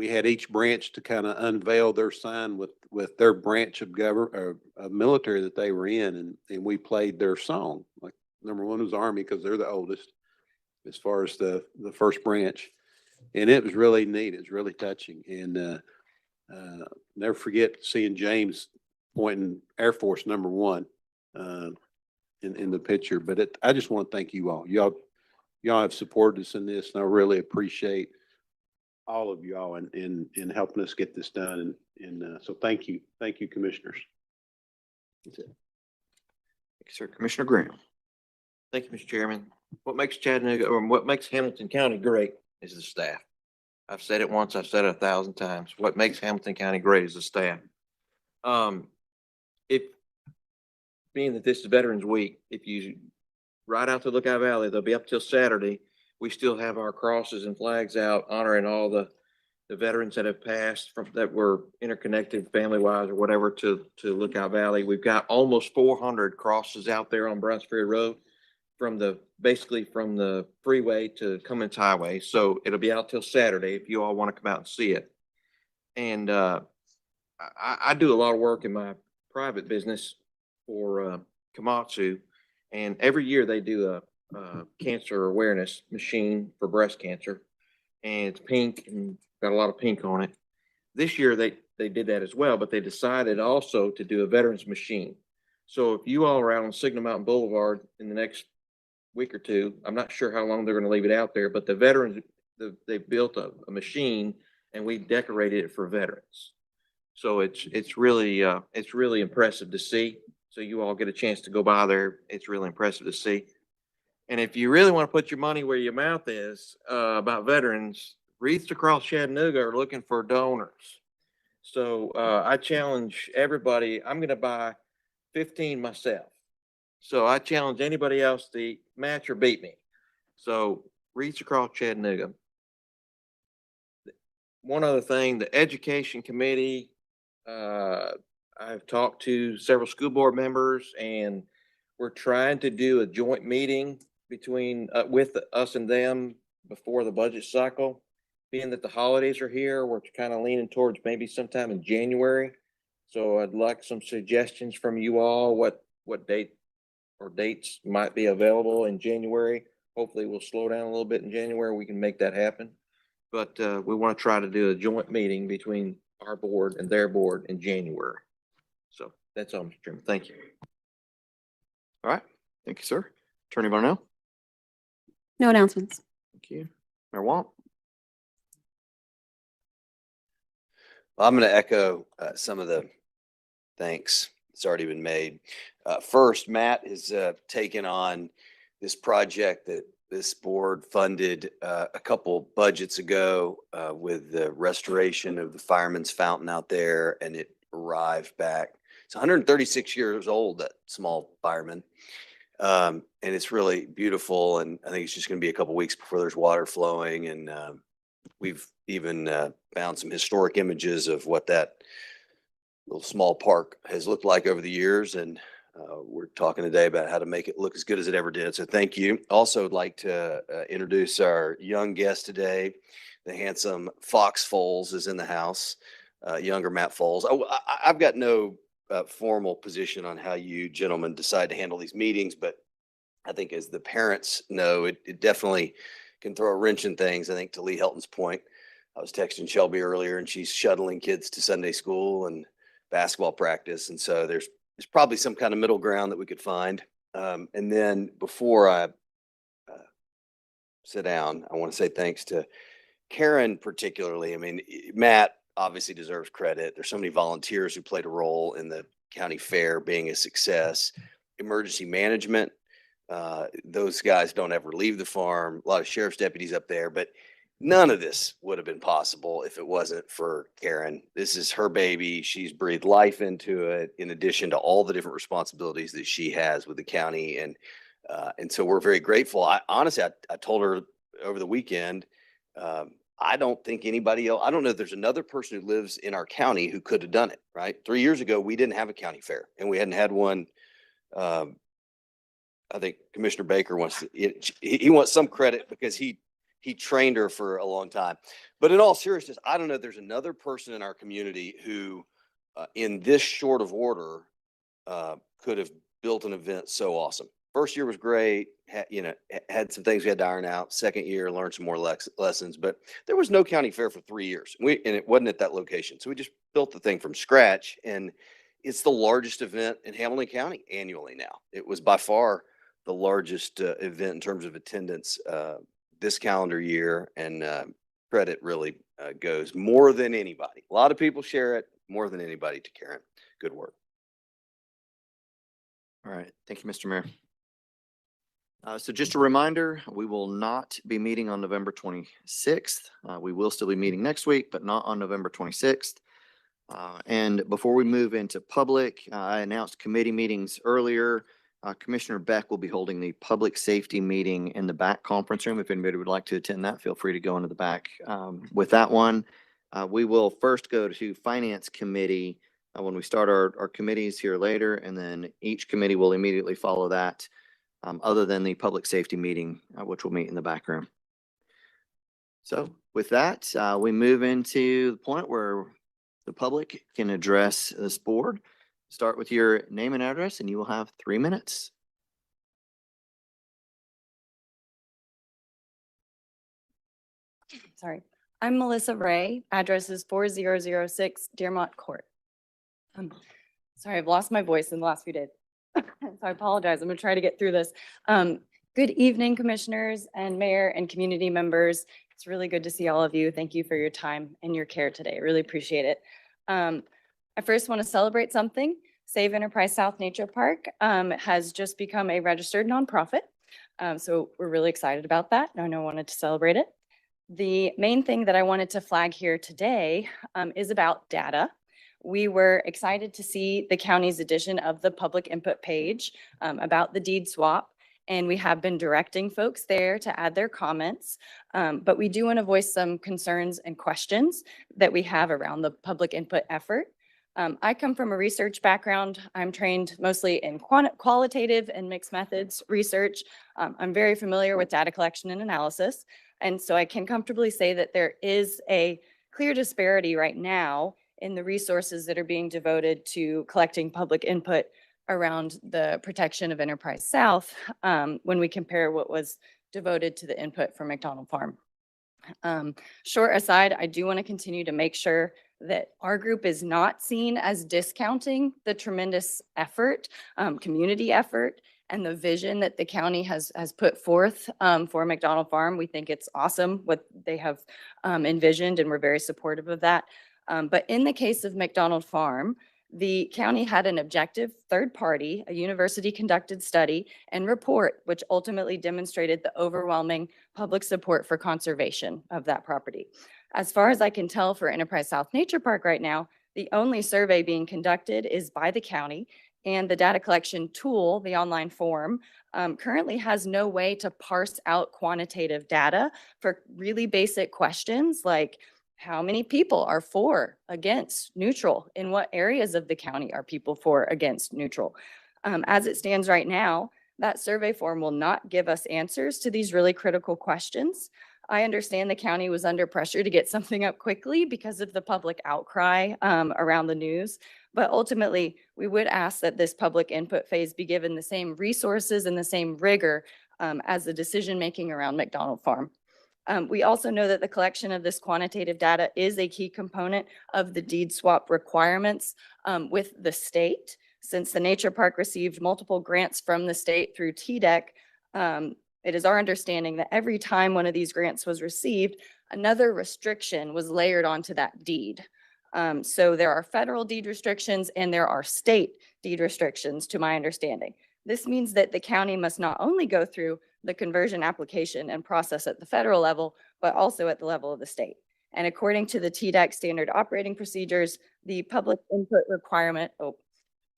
had each branch to kind of unveil their sign with their branch of military that they were in, and we played their song. Like number 1 was Army because they're the oldest as far as the first branch, and it was really neat. It was really touching, and never forget seeing James pointing Air Force number 1 in the picture. But I just want to thank you all. Y'all have supported us in this, and I really appreciate all of y'all in helping us get this done. And so thank you, commissioners. That's it. Thank you, sir. Commissioner Graham. Thank you, Mr. Chairman. What makes Chattanooga, or what makes Hamilton County great is the staff. I've said it once, I've said it 1,000 times. What makes Hamilton County great is the staff. Being that this is Veterans Week, if you ride out to Lookout Valley, they'll be up till Saturday. We still have our crosses and flags out honoring all the veterans that have passed that were interconnected family-wise or whatever to Lookout Valley. We've got almost 400 crosses out there on Brunsfield Road. basically from the freeway to Cummins Highway. So it'll be out till Saturday if you all want to come out and see it. And I do a lot of work in my private business for Komatsu, and every year they do a cancer awareness machine for breast cancer, and it's pink and got a lot of pink on it. This year they did that as well, but they decided also to do a veterans machine. So if you all are out on Signal Mountain Boulevard in the next week or two, I'm not sure how long they're going to leave it out there, but the veterans, they built a machine and we decorated it for veterans. So it's really impressive to see. So you all get a chance to go by there. It's really impressive to see. And if you really want to put your money where your mouth is about veterans, Wreaths Across Chattanooga are looking for donors. So I challenge everybody. I'm going to buy 15 myself. So I challenge anybody else to match or beat me. So Wreaths Across Chattanooga. One other thing, the education committee, I've talked to several school board members, and we're trying to do a joint meeting between with us and them before the budget cycle. Being that the holidays are here, we're kind of leaning towards maybe sometime in January. So I'd like some suggestions from you all, what date or dates might be available in January. Hopefully we'll slow down a little bit in January. We can make that happen. But we want to try to do a joint meeting between our board and their board in January. So that's all, Mr. Chairman. Thank you. All right. Thank you, sir. Attorney Barnell. No announcements. Thank you. Mayor Want. Well, I'm going to echo some of the thanks that's already been made. First, Matt has taken on this project that this board funded a couple budgets ago with the restoration of the fireman's fountain out there, and it arrived back. It's 136 years old, that small fireman. And it's really beautiful. And I think it's just going to be a couple weeks before there's water flowing. And we've even found some historic images of what that little small park has looked like over the years. And we're talking today about how to make it look as good as it ever did. So thank you. Also would like to introduce our young guest today. The handsome Fox Foles is in the house, younger Matt Foles. I've got no formal position on how you gentlemen decide to handle these meetings, but I think as the parents know, it definitely can throw a wrench in things. I think to Lee Helton's point, I was texting Shelby earlier and she's shuttling kids to Sunday school and basketball practice. And so there's probably some kind of middle ground that we could find. And then before I sit down, I want to say thanks to Karen particularly. I mean, Matt obviously deserves credit. There's so many volunteers who played a role in the county fair being a success. Emergency management, those guys don't ever leave the farm. A lot of sheriff's deputies up there, but none of this would have been possible if it wasn't for Karen. This is her baby. She's breathed life into it, in addition to all the different responsibilities that she has with the county. And so we're very grateful. Honestly, I told her over the weekend, I don't think anybody else, I don't know if there's another person who lives in our county who could have done it, right? 3 years ago, we didn't have a county fair, and we hadn't had one. I think Commissioner Baker he wants some credit because he trained her for a long time. But in all seriousness, I don't know if there's another person in our community who, in this short of order, could have built an event so awesome. First year was great, had some things we had to iron out. Second year, learned some more lessons, but there was no county fair for 3 years. And it wasn't at that location. So we just built the thing from scratch, and it's the largest event in Hamilton County annually now. It was by far the largest event in terms of attendance this calendar year, and credit really goes more than anybody. A lot of people share it, more than anybody, to Karen. Good work. All right. Thank you, Mr. Mayor. So just a reminder, we will not be meeting on November 26th. We will still be meeting next week, but not on November 26th. And before we move into public, I announced committee meetings earlier. Commissioner Beck will be holding the public safety meeting in the back conference room. If anybody would like to attend that, feel free to go into the back with that one. We will first go to Finance Committee when we start our committees here later, and then each committee will immediately follow that. other than the public safety meeting, which will meet in the back room. So with that, we move into the point where the public can address this board. Start with your name and address, and you will have 3 minutes. Sorry, I'm Melissa Ray. Address is 4006 Dearmont Court. Sorry, I've lost my voice in the last few days. So I apologize. I'm gonna try to get through this. Good evening, commissioners and mayor and community members. It's really good to see all of you. Thank you for your time and your care today. Really appreciate it. I first want to celebrate something. Save Enterprise South Nature Park has just become a registered nonprofit. So we're really excited about that. And I wanted to celebrate it. The main thing that I wanted to flag here today is about data. We were excited to see the county's addition of the public input page about the deed swap. And we have been directing folks there to add their comments. But we do want to voice some concerns and questions that we have around the public input effort. I come from a research background. I'm trained mostly in qualitative and mixed methods research. I'm very familiar with data collection and analysis. And so I can comfortably say that there is a clear disparity right now in the resources that are being devoted to collecting public input around the protection of Enterprise South when we compare what was devoted to the input from McDonald Farm. Short aside, I do want to continue to make sure that our group is not seen as discounting the tremendous effort, community effort, and the vision that the county has put forth for McDonald Farm. We think it's awesome what they have envisioned, and we're very supportive of that. But in the case of McDonald Farm, the county had an objective third party, a university conducted study and report, which ultimately demonstrated the overwhelming public support for conservation of that property. As far as I can tell for Enterprise South Nature Park right now, the only survey being conducted is by the county, and the data collection tool, the online form, currently has no way to parse out quantitative data for really basic questions like how many people are for, against, neutral? In what areas of the county are people for, against, neutral? As it stands right now, that survey form will not give us answers to these really critical questions. I understand the county was under pressure to get something up quickly because of the public outcry around the news. But ultimately, we would ask that this public input phase be given the same resources and the same rigor as the decision-making around McDonald Farm. We also know that the collection of this quantitative data is a key component of the deed swap requirements with the state. Since the nature park received multiple grants from the state through TDEC, it is our understanding that every time one of these grants was received, another restriction was layered onto that deed. So there are federal deed restrictions and there are state deed restrictions, to my understanding. This means that the county must not only go through the conversion application and process at the federal level, but also at the level of the state. And according to the TDEC standard operating procedures, the public input requirement,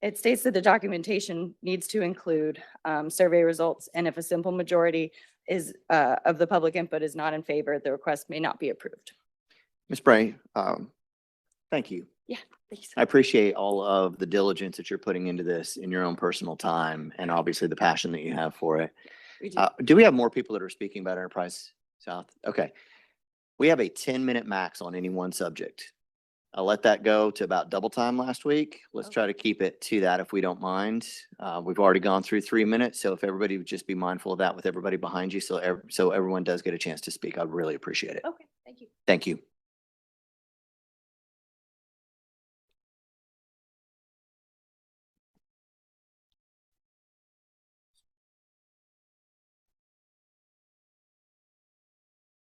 it states that the documentation needs to include survey results. And if a simple majority is of the public input is not in favor, the request may not be approved. Ms. Bray, thank you. Yeah, thanks. I appreciate all of the diligence that you're putting into this in your own personal time, and obviously the passion that you have for it. We do. Do we have more people that are speaking about Enterprise South? Okay. We have a 10-minute max on any one subject. I let that go to about double time last week. Let's try to keep it to that if we don't mind. We've already gone through 3 minutes, so if everybody would just be mindful of that with everybody behind you, so everyone does get a chance to speak, I'd really appreciate it. Okay, thank you. Thank you.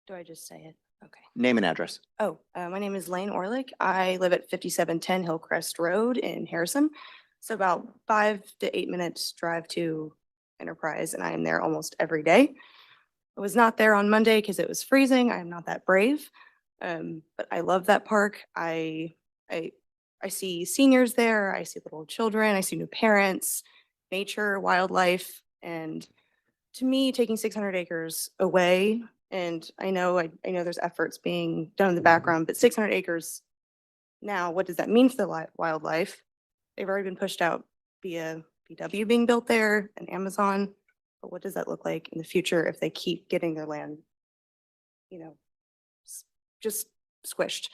Do I just say it? Okay. Name and address. My name is Lane Orlick. I live at 5710 Hillcrest Road in Harrison. So about 5 to 8 minutes drive to Enterprise, and I am there almost every day. I was not there on Monday because it was freezing. I am not that brave, but I love that park. I see seniors there. I see little children. I see new parents, nature, wildlife, and to me, taking 600 acres away. And I know there's efforts being done in the background, but 600 acres now, what does that mean for the wildlife? They've already been pushed out via VW being built there and Amazon. But what does that look like in the future if they keep getting their land, just squished?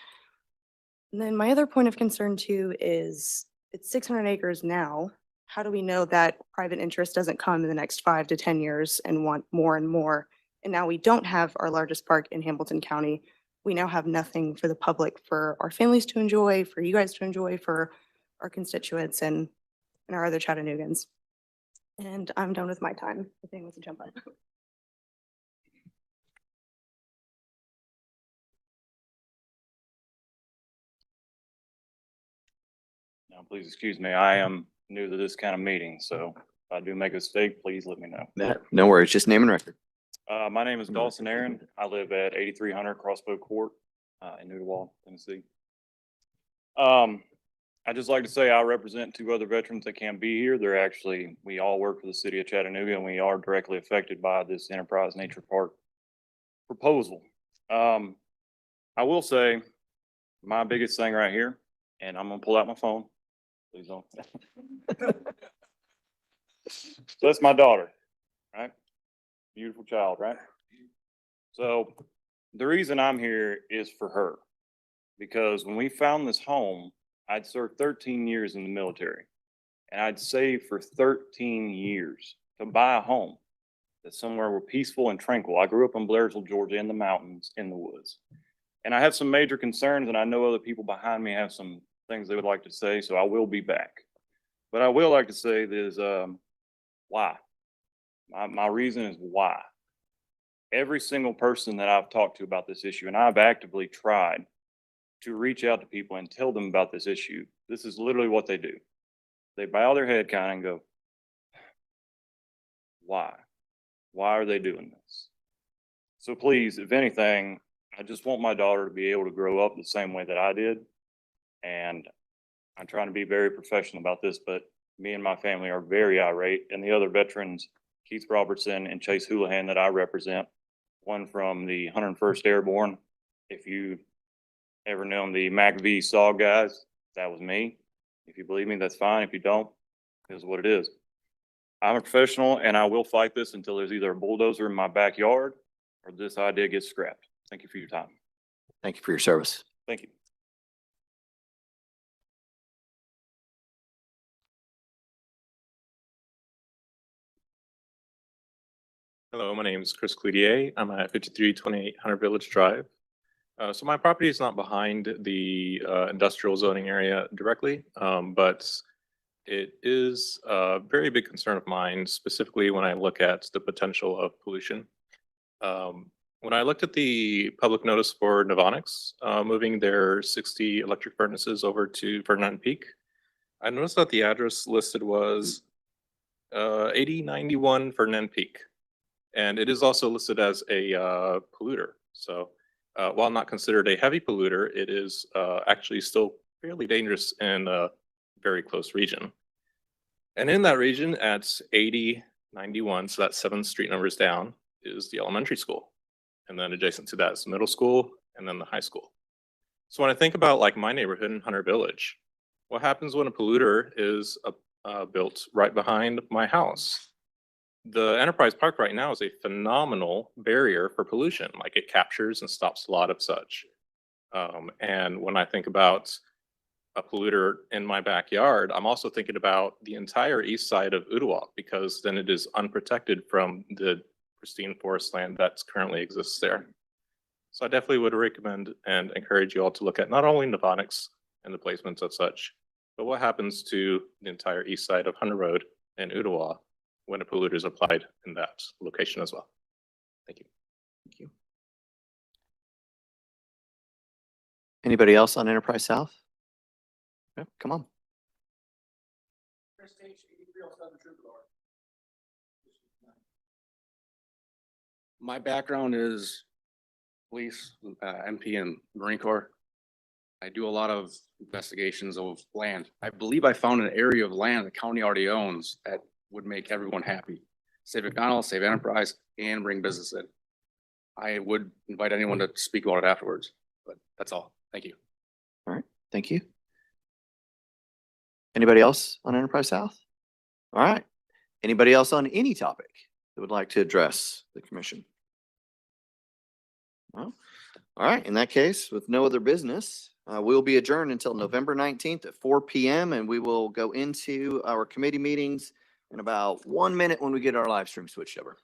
And then my other point of concern too is it's 600 acres now. How do we know that private interest doesn't come in the next 5 to 10 years and want more and more? And now we don't have our largest park in Hamilton County. We now have nothing for the public, for our families to enjoy, for you guys to enjoy, for our constituents and our other Chattanoogans. And I'm done with my time. If anyone wants to jump on. Now, please excuse me, I am new to this kind of meeting, so if I do make a mistake, please let me know. No worries, just name and record. My name is Dawson Aaron. I live at 8300 Crossbow Court in Ooltewah, Tennessee. I'd just like to say I represent 2 other veterans that can't be here. We all work for the city of Chattanooga, and we are directly affected by this Enterprise Nature Park proposal. I will say my biggest thing right here, and I'm gonna pull out my phone. Please don't. So that's my daughter, right? Beautiful child, right? So the reason I'm here is for her, because when we found this home, I'd served 13 years in the military, and I'd saved for 13 years to buy a home that's somewhere where peaceful and tranquil. I grew up in Blairsville, Georgia, in the mountains, in the woods. And I have some major concerns, and I know other people behind me have some things they would like to say, so I will be back. But I will like to say this, why? My reason is why. Every single person that I've talked to about this issue, and I've actively tried to reach out to people and tell them about this issue, this is literally what they do. They bow their head kind of and go, why? Why are they doing this? So please, if anything, I just want my daughter to be able to grow up the same way that I did. And I'm trying to be very professional about this, but me and my family are very irate. And the other veterans, Keith Robertson and Chase Houlihan that I represent, one from the 101st Airborne. If you ever known the MACV SAW guys, that was me. If you believe me, that's fine. If you don't, it is what it is. I'm a professional, and I will fight this until there's either a bulldozer in my backyard or this idea gets scrapped. Thank you for your time. Thank you for your service. Thank you. Hello, my name is Chris Cloutier. I'm at 5328 Hunter Village Drive. So my property is not behind the industrial zoning area directly, but it is a very big concern of mine, specifically when I look at the potential of pollution. When I looked at the public notice for Novonix moving their 60 electric furnaces over to Ferdinand Peak, I noticed that the address listed was 8091 Ferdinand Peak. And it is also listed as a polluter. So while not considered a heavy polluter, it is actually still fairly dangerous in a very close region. And in that region at 8091, so that's 7 street numbers down, is the elementary school. And then adjacent to that is the middle school and then the high school. So when I think about like my neighborhood in Hunter Village, what happens when a polluter is built right behind my house? The Enterprise Park right now is a phenomenal barrier for pollution. Like it captures and stops a lot of such. And when I think about a polluter in my backyard, I'm also thinking about the entire east side of Ooltewah, because then it is unprotected from the pristine forest land that currently exists there. So I definitely would recommend and encourage you all to look at not only Novonix and the placements of such, but what happens to the entire east side of Hunter Road and Ooltewah when a polluter is applied in that location as well. Thank you. Thank you. Anybody else on Enterprise South? Yep, come on. My background is police, MP and Marine Corps. I do a lot of investigations of land. I believe I found an area of land the county already owns that would make everyone happy. Save McDonald's, save Enterprise, and bring business in. I would invite anyone to speak about it afterwards, but that's all. Thank you. All right, thank you. Anybody else on Enterprise South? All right. Anybody else on any topic? that would like to address the commission? Well, all right, in that case, with no other business, we'll be adjourned until November 19th at 4 PM, and we will go into our committee meetings in about 1 minute when we get our live stream switched over.